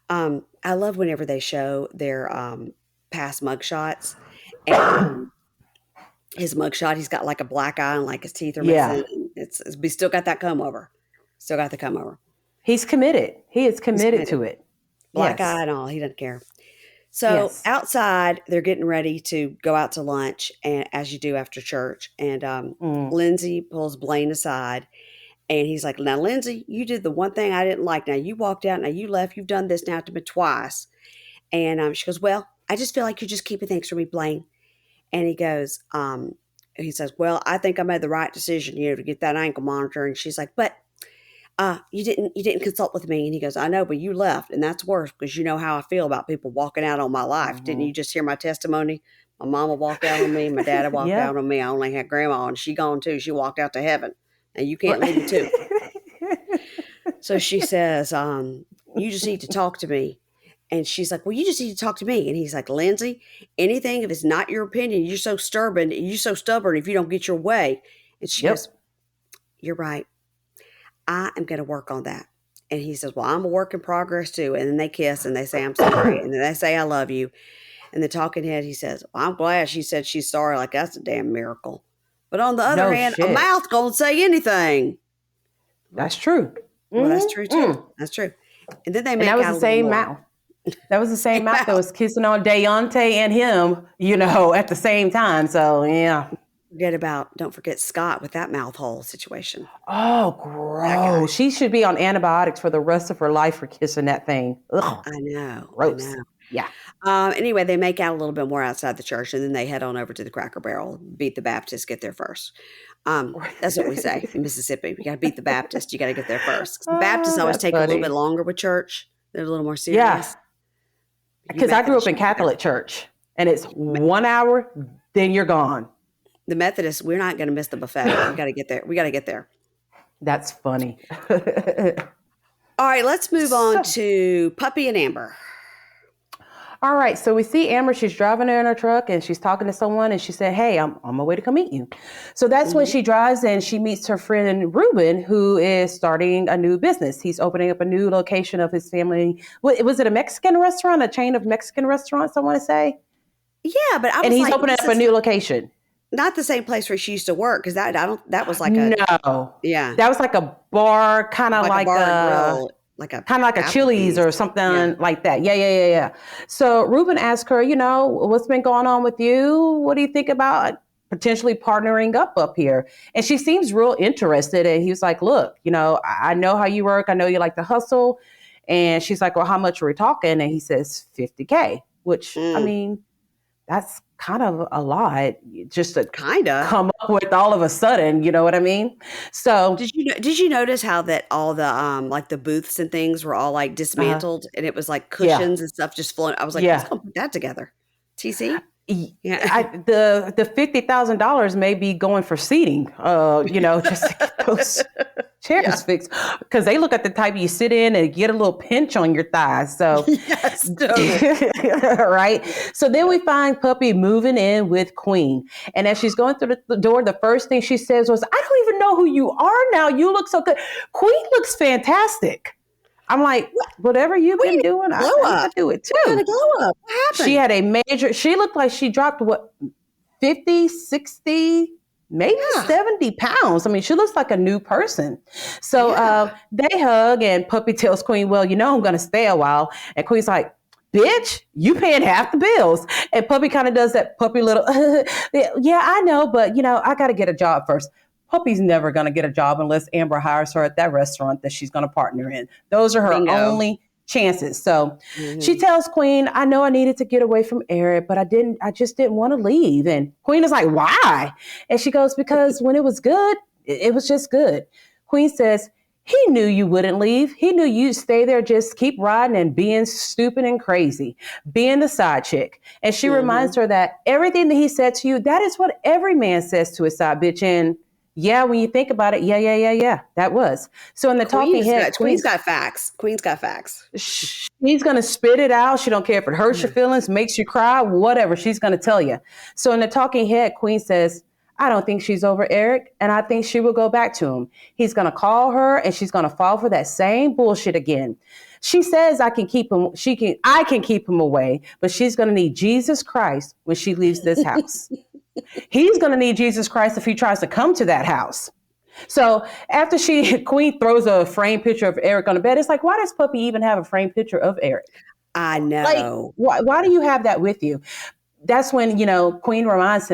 I love whenever they show their past mugshots, and his mugshot, he's got like a black eye and like his teeth are Yeah, missing. It's we still got that comb over. Still got the comb over. he's committed. He is He's committed committed. to it. Black eye Yes, and all. He doesn't care. So yes. outside, they're getting ready to go out to lunch, and as you do after church. And Mm. Lindsay pulls Blaine aside, and he's like, "Now, Lindsay, you did the one thing I didn't like. Now you walked out. Now you left. You've done this now to me twice." And she goes, "Well, I just feel like you're just keeping things from me, Blaine." And he says, "Well, I think I made the right decision, to get that ankle monitor." And she's like, "But you didn't consult with me." And he goes, "I know, but you left, and that's worse because you know how I feel about people walking out on my life. Didn't hmm you just hear my testimony? My mama walked out on me, my dad walked Yeah. out on me. I only had grandma, and she gone too. She walked out to heaven, and you can't leave me too." Right. So she says, "You just need to talk to me." And she's like, "Well, you just need to talk to me." And he's like, "Lindsay, anything if it's not your opinion, you're so stubborn if you don't get your way." And she goes, Yep. "You're right. I am going to work on that." And he says, well, I'm a work in progress too. And then they kiss and they say, I'm sorry. And then they say, I love you. And the talking head, he says, well, I'm glad she said she's sorry. Like, that's a damn miracle. But on the other No hand, a shit. mouth gonna say anything. That's true. Well, that's true too. That's true. And then they make And that was out the a same little more. mouth. That was the same mouth that was kissing on Deontay and him, at the same time. So, yeah. Don't forget Scott with that mouth hole situation. Oh, gross. She should be on antibiotics for the rest of her life for kissing that thing. Ugh. I know. Gross. I know. Yeah. Anyway, they make out a little bit more outside the church, and then they head on over to the Cracker Barrel, beat the Baptist, get there first. That's what we say in Mississippi. You got to beat the Baptist. You got to get there first. 'Cause the Baptists always take a little bit longer with church. They're a little more serious. Yeah. Because I grew up in Catholic church, and it's 1 hour, then you're gone. The Methodists, we're not going to miss the buffet. We got to get there. We got to get there. That's funny. All right, let's move on to Puppy and Amber. All right, so we see Amber, she's driving there in her truck and she's talking to someone and she said, hey, I'm on my way to come meet you. So that's when she drives and she meets her friend Ruben, who is starting a new business. He's opening up a new location of his family. Was it a Mexican restaurant, a chain of Mexican restaurants, I want to say? Yeah, but and he's opening up a new location. Not the same place where she used to work, because that was like that was like a bar, kind of like a kind of like a Chili's or something like that. Yeah. So Ruben asked her, what's been going on with you? What do you think about potentially partnering up here? And she seems real interested. And he was like, look, I know how you work. I know you like to hustle. And she's like, well, how much are we talking? And he says $50K, which I mean, that's kind of a lot just to come up with all of a sudden, you know what I mean? So did you notice how that all the like the booths and things were all like dismantled and it was like cushions and stuff just floating? I was like, let's go put that together. TC? Yeah, the $50,000 may be going for seating, just to get those chairs fixed, because they look at the type you sit in and get a little pinch on your thighs. So, yes, totally. Right. So then we find Puppy moving in with Queen, and as she's going through the door, the first thing she says was, "I don't even know who you are now. You look so good." Queen looks fantastic. I'm like, whatever you've been doing, I do it too. What glow up? What happened? She looked like she dropped 50, 60, maybe 70 pounds. I mean, she looks like a new person. So they hug and Puppy tells Queen, well, I'm going to stay a while. And Queen's like, bitch, you paying half the bills. And Puppy kind of does that puppy little, yeah, I know, but I got to get a job first. Puppy's never going to get a job unless Amber hires her at that restaurant that she's going to partner in. Those are her only chances. So she tells Queen, I know I needed to get away from Eric, but I just didn't want to leave. And Queen is like, why? And she goes, because when it was good, it was just good. Queen says, he knew you wouldn't leave. He knew you'd stay there, just keep riding and being stupid and crazy, being the side chick. And she reminds her that everything that he said to you, that is what every man says to his side bitch. And yeah, when you think about it, yeah, that was. So in the talking head, Queen's got facts. Queen's got facts. She's going to spit it out. She don't care if it hurts your feelings, makes you cry, whatever. She's going to tell you. So in the talking head, Queen says, I don't think she's over Eric, and I think she will go back to him. He's going to call her, and she's going to fall for that same bullshit again. She says I can keep him away, but she's going to need Jesus Christ when she leaves this house. He's going to need Jesus Christ if he tries to come to that house. So after Queen throws a framed picture of Eric on the bed, it's like, why does Puppy even have a framed picture of Eric? I know. Like, why do you have that with you? That's when, Queen reminds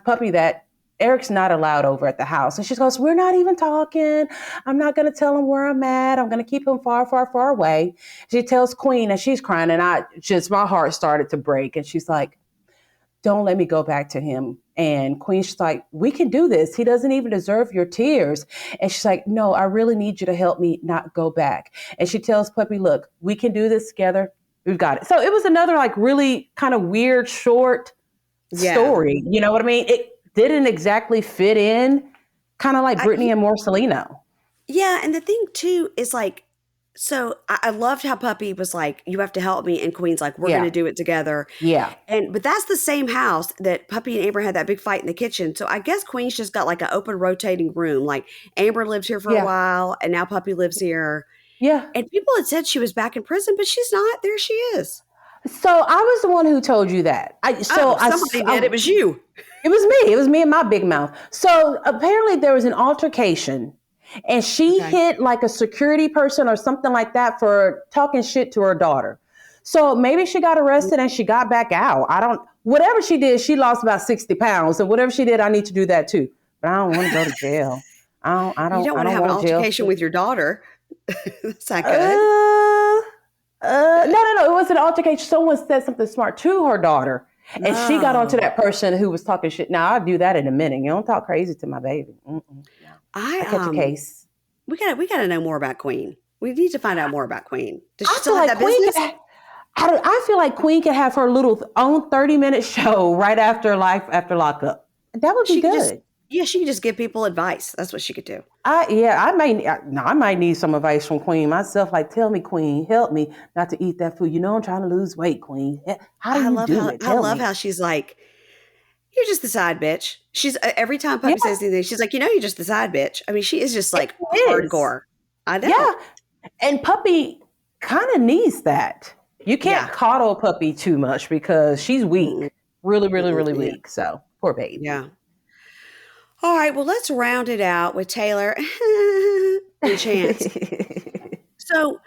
Puppy that Eric's not allowed over at the house. And she goes, we're not even talking. I'm not going to tell him where I'm at. I'm going to keep him far, far, far away. She tells Queen, and she's crying, and my heart started to break. And she's like, don't let me go back to him. And Queen's like, we can do this. He doesn't even deserve your tears. And she's like, no, I really need you to help me not go back. And she tells Puppy, look, we can do this together. We've got it. So it was another really kind of weird, short story. You know what I mean? It didn't exactly fit in, kind of like Brittany and Marcelino. Yeah. And the thing too is So I loved how Puppy was like, you have to help me. And Queen's like, we're going to Yeah. do it together. Yeah. But that's the same house that Puppy and Amber had that big fight in the kitchen. So I guess Queen's just got like an open rotating room. Like Amber lived here for a Yeah. while and now Puppy lives here. Yeah. And people had said she was back in prison, but she's not. There she is. So I was the one who told you that. Somebody did. It was you. It was me. It was me and my big mouth. So apparently there was an altercation and she hit like a security person or something like that for talking shit to her daughter. So maybe she got arrested and she got back out. Whatever she did, she lost about 60 pounds. And whatever she did, I need to do that too. But I don't want to go to jail. I don't You don't want to have an altercation with your daughter. That's not good. No. It was an altercation. Someone said something smart to her daughter. And she got onto that person who was talking shit. Now, I'll do that in a minute. You don't talk crazy to my baby. No. I catch a case. We gotta know more about Queen. We need to find out more about Queen. Does she I still feel have like that business? I feel like Queen could have her little own 30-minute show right after Life After Lockup. That would be good. She could just give people advice. That's what she could do. I might need some advice from Queen myself. Like, tell me, Queen, help me not to eat that food. You know, I'm trying to lose weight, Queen. How do you do it? I love how she's like, you're just the side bitch. She's every time Puppy says anything, she's like, you're just the side bitch. I mean, she is just like hardcore. I know. Yeah, and Puppy kind of needs that. You can't coddle Puppy too much because she's weak, really, really, really weak. So poor baby. Yeah. All right, well, let's round it out with Tayler and Chance. So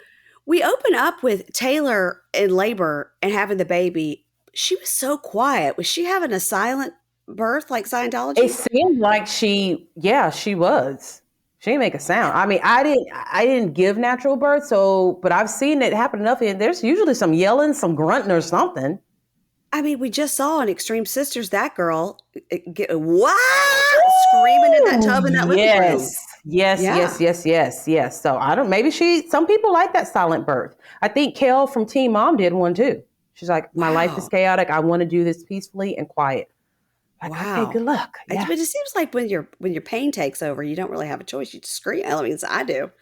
we open up with Tayler in labor and having the baby. She was so quiet. Was she having a silent birth like Scientology? It seemed like she was. She didn't make a sound. I mean, I didn't give natural birth, but I've seen it happen enough. And there's usually some yelling, some grunting or something. I mean, we just saw in Extreme Sisters that girl get screaming in that tub in that living room. Yes. So maybe some people like that silent birth. I think Kel from Teen Mom did one too. She's like, my life is chaotic. I want to do this peacefully and quiet. Like, okay, good luck. Yeah. But it seems like when your pain takes over, you don't really have a choice. You just scream. I mean, I do.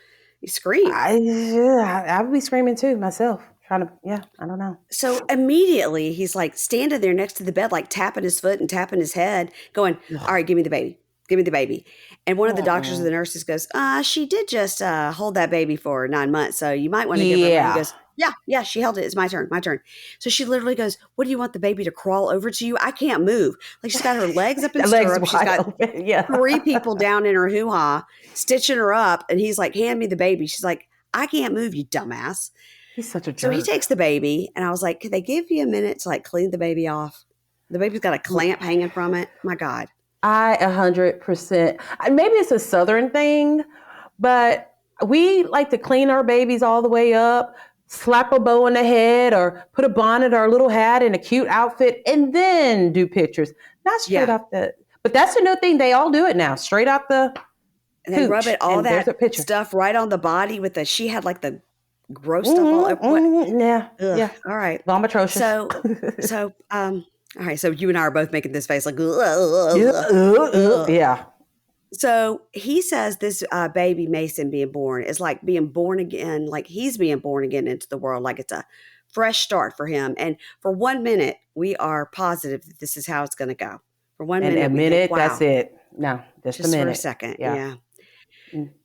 You scream. I would be screaming too myself. I don't know. So immediately he's like standing there next to the bed, like tapping his foot and tapping his head, going, all right, give me the baby. Give me the baby. And one of the doctors or the nurses goes, she did just hold that baby for 9 months. So you might want to give her. He goes, yeah, she held it. It's my turn. So she literally goes, what do you want the baby to crawl over to you? I can't move. Like she's got her legs up in stirrups. She's got 3 people down in her hoo-ha stitching her up. And he's like, hand me the baby. She's like, I can't move, you dumbass. He's such a jerk. So he takes the baby, and I was like, could they give you a minute to like clean the baby off? The baby's got a clamp hanging from it. My God. 100%. Maybe it's a Southern thing, but we like to clean our babies all the way up, slap a bow on the head or put a bonnet or a little hat in a cute outfit, and then do pictures. Not straight off but that's a new thing. They all do it now. Straight out the and they rub it all that stuff right on the body with she had like the gross stuff all over. Yeah. All right. Vom atrocious. All right. So you and I are both making this face like, yeah. So he says this baby Mason being born is like being born again, like he's being born again into the world, like it's a fresh start for him. And for 1 minute, we are positive that this is how it's going to go. For 1 minute, a minute, wow. That's it. No, just a minute. For a second. Yeah.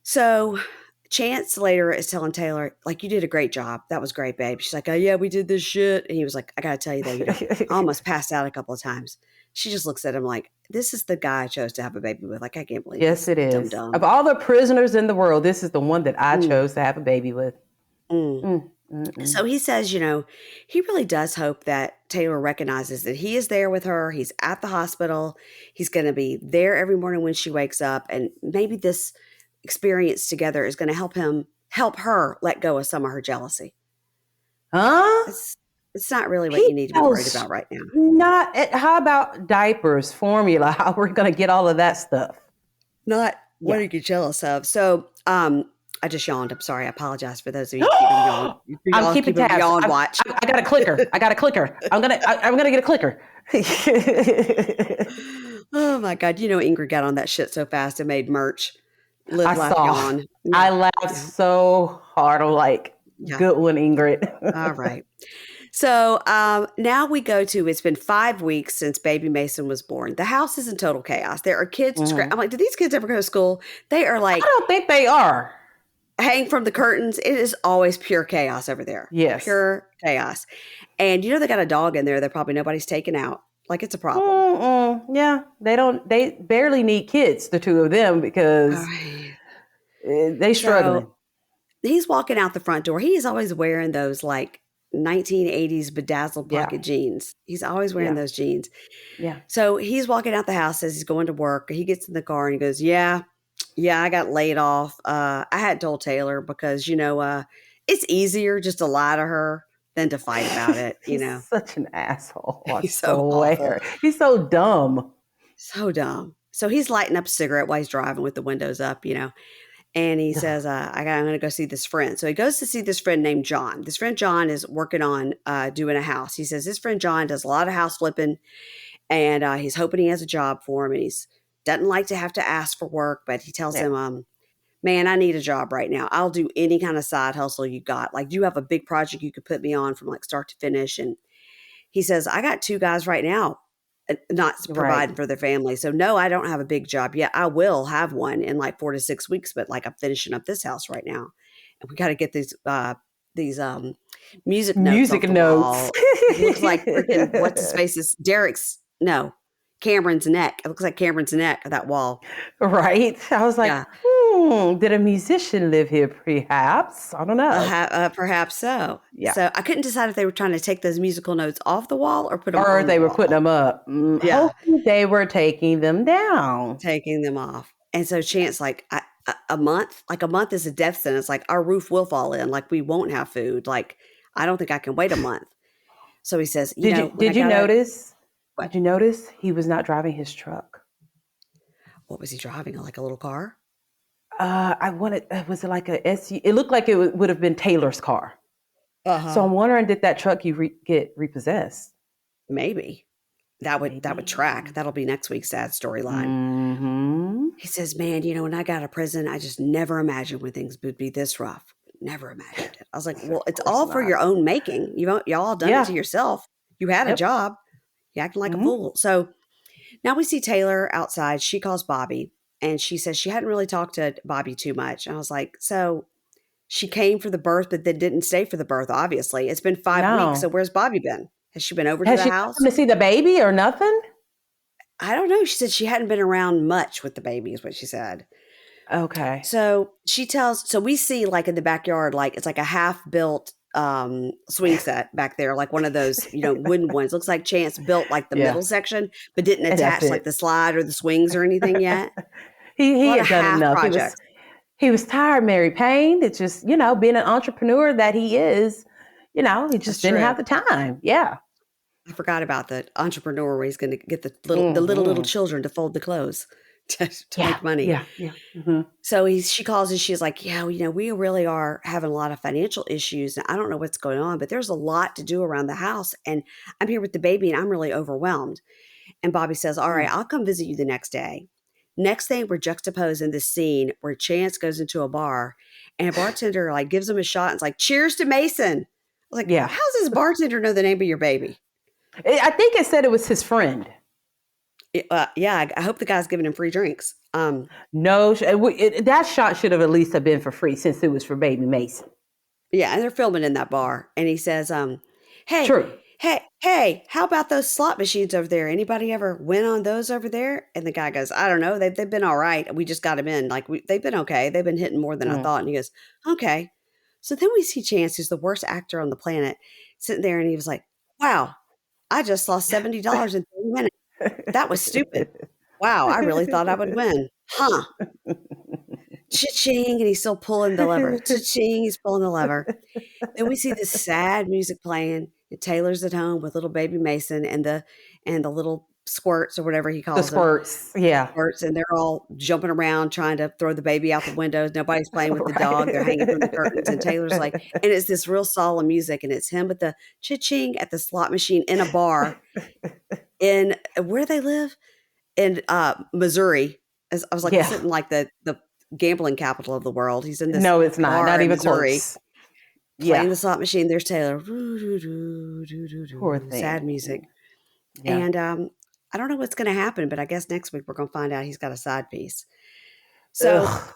So Chance later is telling Tayler, like, you did a great job. That was great, babe. She's like, oh, yeah, we did this shit. And he was like, I got to tell you though, I almost passed out a couple of times. She just looks at him like, this is the guy I chose to have a baby with. Like, I can't believe Yes, it is. Dumb. Of all the prisoners in the world, this is the one that I chose to have a baby with. So he says, he really does hope that Tayler recognizes that he is there with her. He's at the hospital. He's going to be there every morning when she wakes up. And maybe this experience together is going to help her let go of some of her jealousy. Huh? It's not really what you need to be worried about right now. How about diapers, formula? How we're going to get all of that stuff? What are you jealous of? So, I just yawned. I'm sorry. I apologize for those of you keeping yawn. I'm keeping tabs. Yawn watch. I got a clicker. I'm gonna get a clicker. Oh my God! Ingrid got on that shit so fast and made merch. I laughed so hard. I'm like, Yeah. good one, Ingrid. All right. So now we go to, it's been 5 weeks since baby Mason was born. The house is in total chaos. There are kids. Mhm. I'm like, do these kids ever go to school? They are I like don't think they are. hang from the curtains. It is always pure chaos over there. Yes. Pure chaos. And they got a dog in there that probably nobody's taken out. Like it's a problem. Yeah, they barely need kids, the two of them, because they struggling. So he's walking out the front door. He is always wearing those like 1980s bedazzled pocket jeans. He's always wearing those jeans. Yeah. So he's walking out the house as he's going to work. He gets in the car and he goes, yeah, I got laid off. I had told Tayler because, it's easier just to lie to her than to fight about it, He's such an asshole. He's so awful. He's so dumb. So dumb. So he's lighting up a cigarette while he's driving with the windows up, and he says, I'm going to go see this friend. So he goes to see this friend named John. This friend John is working on doing a house. He says his friend John does a lot of house flipping, and he's hoping he has a job for him. And he's doesn't like to have to ask for work, but he tells him, man, I need a job right now. I'll do any kind of side hustle you got. Like, do you have a big project you could put me on from like start to finish? And he says, I got 2 guys right now not providing for their family. So no, I don't have a big job yet. I will have one in like 4 to 6 weeks, but like I'm finishing up this house right now. And we got to get these music notes. It looks like freaking, what's his face is Cameron's neck. It looks like Cameron's neck, that wall. Right. I was like, did a musician live here perhaps? I don't know. Perhaps so. Yeah. So I couldn't decide if they were trying to take those musical notes off the wall or put them on. Or they were putting them up. Yeah. Hopefully they were taking them down. Taking them off. And so Chance, like a month is a death sentence. Like our roof will fall in. Like we won't have food. Like I don't think I can wait a month. So he says, Did you notice? Did you notice he was not driving his truck? What was he driving? Like a little car? Was it like a SU? It looked like it would have been Taylor's car. Uh-huh. So I'm wondering, did that truck get repossessed? Maybe. That would track. That'll be next week's sad storyline. Mm-hmm. He says, man, when I got out of prison, I just never imagined when things would be this rough. Never imagined it. I was like, well, it's all for your own making. Y'all done it to yourself. You had a job. You acting like a fool. So now we see Tayler outside. She calls Bobby and she says she hadn't really talked to Bobby too much. And I was like, so she came for the birth, but then didn't stay for the birth, obviously. It's been 5 weeks. So where's Bobby been? Has she been over to the house? Come to see the baby or nothing? I don't know. She said she hadn't been around much with the baby is what she said. Okay. So so we see like in the backyard, like it's like a half-built swing set back there, like one of those, wooden ones. Looks like Chance built like the middle section, but didn't attach like the slide or the swings or anything yet. he had done enough. He was tired, Mary Payne. It's just, being an entrepreneur that he is, he just didn't have the time. Yeah. I forgot about the entrepreneur where he's going to get the little children to fold the clothes to make money. Yeah. Yeah. Mm-hmm. So she calls and she's like, yeah, we really are having a lot of financial issues. And I don't know what's going on, but there's a lot to do around the house. And I'm here with the baby and I'm really overwhelmed. And Bobby says, all right, I'll come visit you the next day. Next thing, we're juxtaposing this scene where Chance goes into a bar and a bartender like gives him a shot and it's like, cheers to Mason. I was like, how does this bartender know the name of your baby? I think it said it was his friend. I hope the guy's giving him free drinks. No, that shot should have at least have been for free since it was for baby Mason. Yeah, and they're filming in that bar. And he says, hey, true. Hey, how about those slot machines over there? Anybody ever win on those over there? And the guy goes, I don't know. They've been all right. We just got them in. Like they've been okay. They've been hitting more than I thought. And he goes, okay. So then we see Chance, who's the worst actor on the planet, sitting there and he was like, wow, I just lost $70 in 30 minutes. That was stupid. Wow, I really thought I would win. Huh. Cha-ching, and he's still pulling the lever. Cha-ching, he's pulling the lever. Then we see this sad music playing, and Taylor's at home with little baby Mason and the little squirts or whatever he calls them. Squirts, yeah. Squirts, and they're all jumping around trying to throw the baby out the windows. Nobody's playing with the dog. They're hanging from the curtains, and Taylor's like, and it's this real solemn music, and it's him with the cha-ching at the slot machine in a bar where do they live? In Missouri. I was like sitting like the gambling capital of the world. He's in this No, it's bar not in even Missouri, close. playing the slot machine. There's Tayler. Poor thing. Sad music. Yeah. And I don't know what's going to happen, but I guess next week we're going to find out he's got a side piece. So Ugh.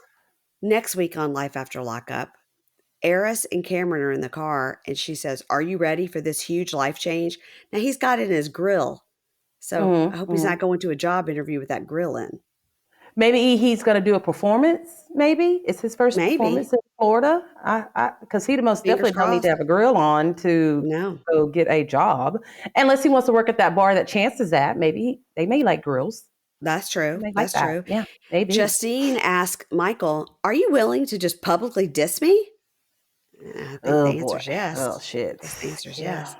next week on Life After Lockup, Aris and Cameron are in the car, and she says, "Are you ready for this huge life change?" Now he's got it in his grill, so I hope he's not going to a job interview with that grill in. Maybe he's going to do a performance. Maybe it's his first performance in Florida. Because he most Fingers definitely don't need crossed. to have a grill on to go get a job, unless he wants to work at that bar that Chance is at. Maybe they may like grills. That's true. That's like true. Yeah, maybe. Justine asked Michael, "Are you willing to just publicly diss me?" I think the answer's yes. Oh, shit. The answer's yes.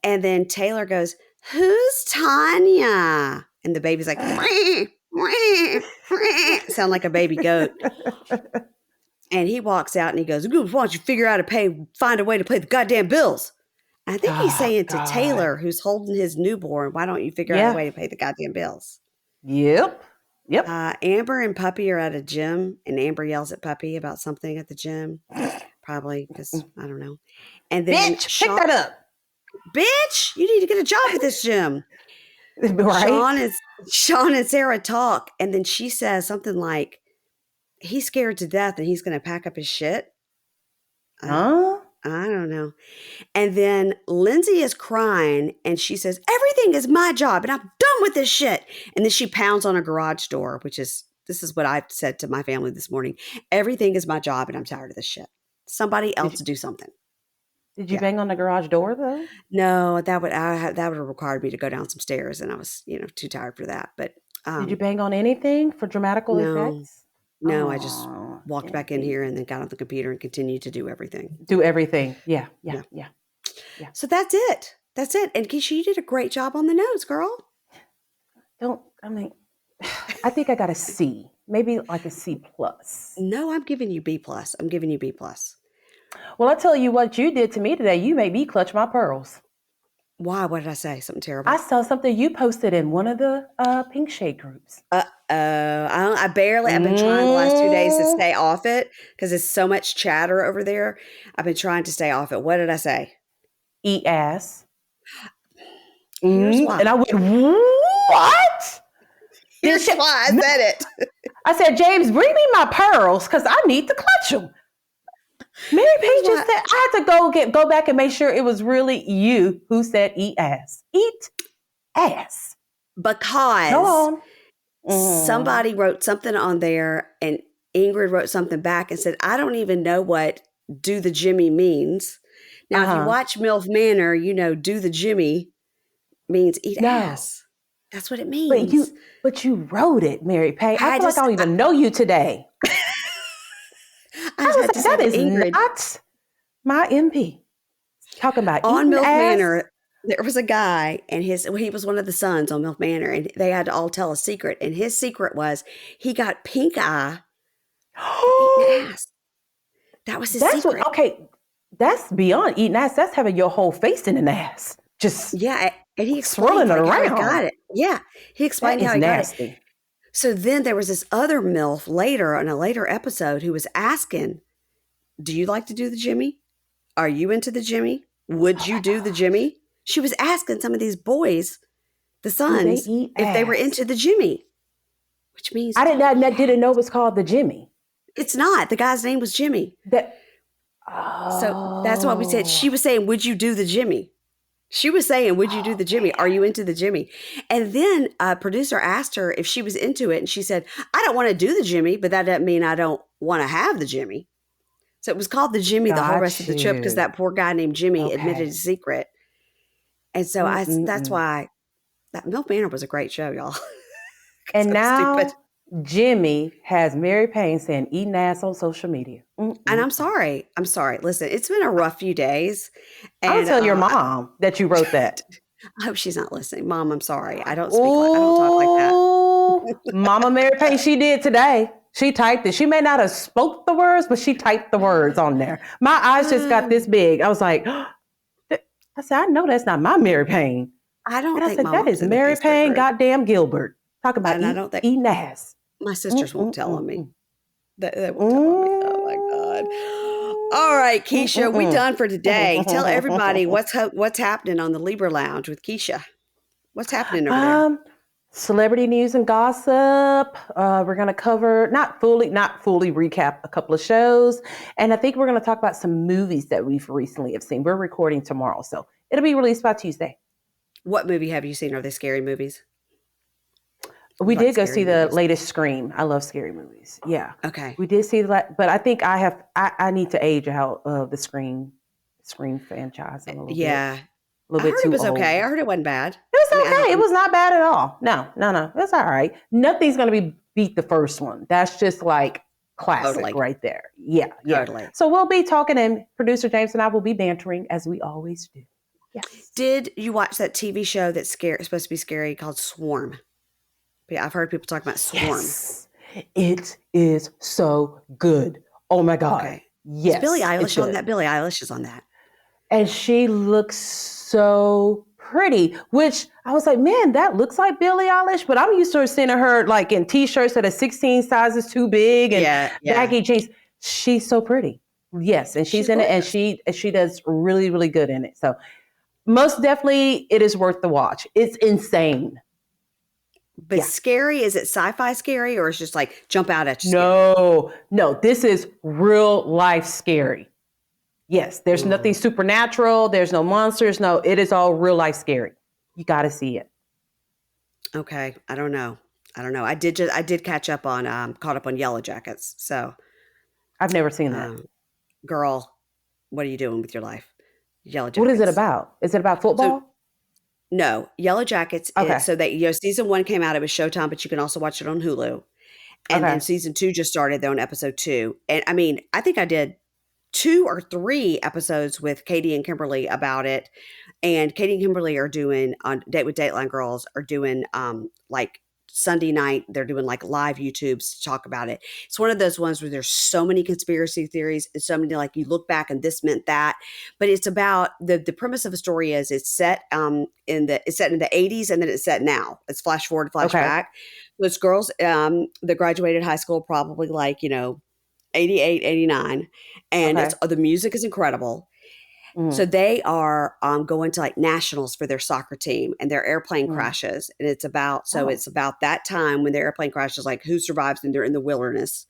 And then Tayler goes, "Who's Tanya?" And the baby's like, "Mwah, mwah, mwah," sound like a baby goat. And he walks out and he goes, "Why don't you find a way to pay the goddamn bills?" I think he's saying to Tayler, who's holding his newborn, "Why don't you figure out a way to pay the goddamn bills?" Yep. Amber and Puppy are at a gym, and Amber yells at Puppy about something at the gym. Probably because, I don't know. And then Bitch, pick that up. Bitch, you need to get a job at this gym. Right? Sean and Sarah talk, and then she says something like, he's scared to death and he's going to pack up his shit. Huh? I don't know. And then Lindsey is crying and she says, "Everything is my job and I'm done with this shit." And then she pounds on a garage door, this is what I said to my family this morning. Everything is my job and I'm tired of this shit. Somebody else do something. Did you bang on the garage door though? No, that would have required me to go down some stairs, and I was, too tired for that. But did you bang on anything for dramatical effects? No, I just walked back in here and then got on the computer and continued to do everything. Yeah. So that's it. And Keisha, you did a great job on the notes, girl. I think I got a C, maybe like a C plus. No, I'm giving you B plus. Well, I'll tell you what you did to me today. You made me clutch my pearls. Why? What did I say? Something terrible? I saw something you posted in one of the pink shade groups. I've been trying the last 2 days to stay off it because there's so much chatter over there. I've been trying to stay off it. What did I say? Eat ass. Here's why. And I went, what? Here's why I said it. I said, "James, bring me my pearls because I need to clutch them." Mary Payne just said, I had to go back and make sure it was really you who said eat ass. Eat ass. Because somebody wrote something on there and Ingrid wrote something back and said, "I don't even know what do the Jimmy means." Now, if you watch MILF Manor, do the Jimmy means eat ass. That's what it means. But you wrote it, Mary Payne. I feel like I don't even know you today. I was like, that is Ingrid. Not my MP. Talking about on MILF ass. Manor, there was a guy, and he was one of the sons on MILF Manor, and they had to all tell a secret. And his secret was he got pink eye eating ass. That was his secret. That's beyond eating ass. That's having your whole face in an ass. Just and he explained it around. How he got it. Yeah, he explained how he got it. So then there was this other MILF later on a later episode who was asking, "Do you like to do the Jimmy? Are you into the Jimmy? Would you do the Jimmy?" She was asking some of these boys, the sons, if they were into the Jimmy, which means I didn't know it was called the Jimmy. It's not. The guy's name was Jimmy. So that's what we said. She was saying, "Would you do the Jimmy?" She was saying, "Would you do the Jimmy? Are you into the Jimmy?" And then a producer asked her if she was into it. And she said, "I don't want to do the Jimmy, but that doesn't mean I don't want to have the Jimmy." So it was called the Jimmy the whole rest of the trip because that poor guy named Jimmy admitted his secret. And so that's why that MILF Manor was a great show, y'all. And now Jimmy has Mary Payne saying eating ass on social media. And I'm sorry. Listen, it's been a rough few days. And I'll tell your mom that you wrote that. I hope she's not listening. Mom, I'm sorry. I don't talk like that. Mama Mary Payne, she did today. She typed it. She may not have spoke the words, but she typed the words on there. My eyes just got this big. I was like, I said, I know that's not my Mary Payne. I don't think that is Mary Payne goddamn Gilbert. Talk about eating ass. My sisters won't tell on me. They won't tell on me. Oh my God. All right, Keisha, we done for today. Tell everybody what's happening on the Libra Lounge with Keisha. What's happening over there? Celebrity news and gossip. We're going to cover, not fully recap a couple of shows. And I think we're going to talk about some movies that we've recently have seen. We're recording tomorrow, so it'll be released by Tuesday. What movie have you seen? Are they scary movies? We did go see the latest Scream. I love scary movies. Yeah. Okay. We did see that, but I think I need to age out of the Scream franchise a little bit. Yeah. A little bit too old. It was okay. I heard it wasn't bad. It was okay. It was not bad at all. No. It's all right. Nothing's going to beat the first one. That's just like classic right there. Yeah. Totally. So we'll be talking, and producer James and I will be bantering as we always do. Yes. Did you watch that TV show that's supposed to be scary called Swarm? Yeah, I've heard people talk about Swarm. Yes. It is so good. Oh my God. Okay. Yes. Is Billie Eilish on that? Billie Eilish is on that. And she looks so pretty, which I was like, man, that looks like Billie Eilish, but I'm used to seeing her like in t-shirts that are 16 sizes too big and baggy jeans. She's so pretty. Yes. And she's in it, and she does really, really good in it. So most definitely it is worth the watch. It's insane. But scary, is it sci-fi scary, or is it just like jump out at you? No, this is real life scary. Yes, there's nothing supernatural. There's no monsters. No, it is all real life scary. You got to see it. Okay, I don't know. I did catch up on caught up on Yellow Jackets. So I've never seen that. Girl, what are you doing with your life? Yellow Jackets. What is it about? Is it about football? No, Yellow Jackets. Okay. So that season 1 came out. It was Showtime, but you can also watch it on Hulu. And then season 2 just started. They're on episode 2. And I mean, I think I did 2 or 3 episodes with Katie and Kimberly about it. And Katie and Kimberly are doing on Date with Dateline Girls are doing like Sunday night. They're doing like live YouTubes to talk about it. It's one of those ones where there's so many conspiracy theories and so many, like, you look back and this meant that, but it's about the premise of the story is it's set in the 80s, and then it's set now. It's flash forward, flash back. Those girls that graduated high school probably like, 88, 89. And the music is incredible. So they are going to like nationals for their soccer team, and their airplane crashes. And it's about that time when their airplane crashes, like who survives, and they're in the wilderness.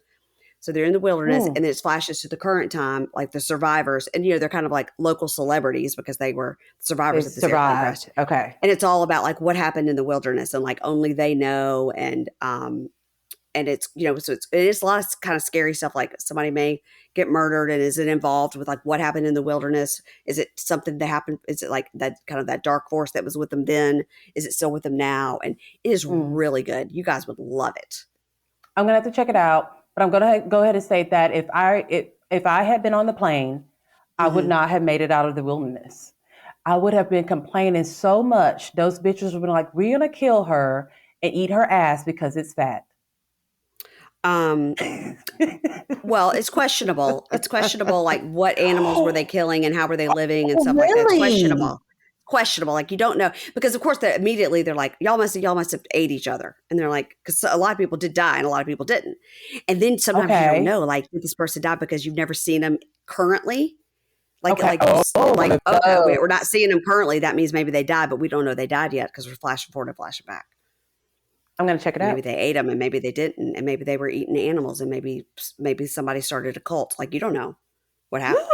So they're in the wilderness, and then it flashes to the current time, like the survivors. And, they're kind of like local celebrities because they were survivors of this airplane crash. Okay. And it's all about like what happened in the wilderness, and like only they know. And it's, so it's a lot of kind of scary stuff. Like somebody may get murdered, and is it involved with like what happened in the wilderness? Is it something that happened? Is it like that kind of that dark force that was with them then? Is it still with them now? And it is really good. You guys would love it. I'm going to have to check it out, but I'm going to go ahead and say that if I had been on the plane, I would not have made it out of the wilderness. I would have been complaining so much. Those bitches would be like, we're going to kill her and eat her ass because it's fat. Well, it's questionable. It's questionable, like what animals were they killing and how were they living and stuff like that. It's questionable. Like you don't know, because of course immediately they're like, y'all must have ate each other. And they're like, because a lot of people did die and a lot of people didn't. And then sometimes you don't know, like, did this person die because you've never seen them currently? We're not seeing them currently. That means maybe they died, but we don't know they died yet because we're flashing forward and flashing back. I'm going to check it out. Maybe they ate them, and maybe they didn't, and maybe they were eating animals, and maybe somebody started a cult. Like, you don't know what happened.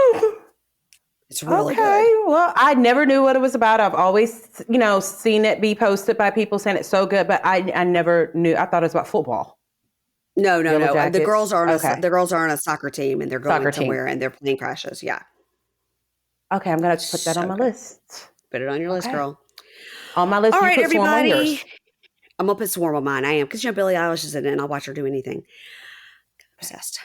It's really good. Well, I never knew what it was about. I've always, seen it be posted by people saying it's so good, but I never knew. I thought it was about football. No. The girls are on a soccer team, and they're going somewhere, and their plane crashes. Yeah. Okay, I'm going to put that on my list. Put it on your list, girl. On my list. All right, everybody. I'm going to put Swarm on mine. I am. Because, Billie Eilish is in it, and I'll watch her do anything. Obsessed.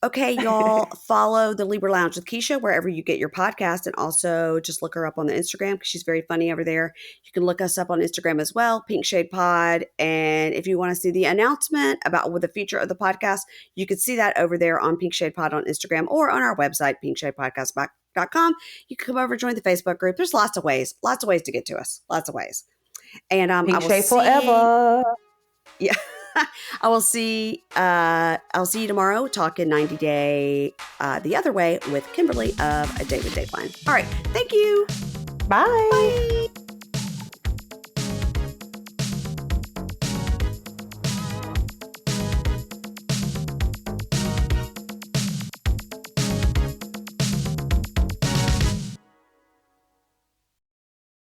Okay, y'all. Follow the Libra Lounge with Keisha wherever you get your podcast. And also just look her up on the Instagram because she's very funny over there. You can look us up on Instagram as well, Pink Shade Pod. And if you want to see the announcement about with the future of the podcast, you can see that over there on Pink Shade Pod on Instagram or on our website, pinkshadepodcast.com. You can come over and join the Facebook group. There's lots of ways to get to us. Lots of ways. And Pink Shade forever. Yeah. I'll see you tomorrow talking 90 Day the other way with Kimberly of A Day with Dateline. All right. Thank you. Bye. Bye.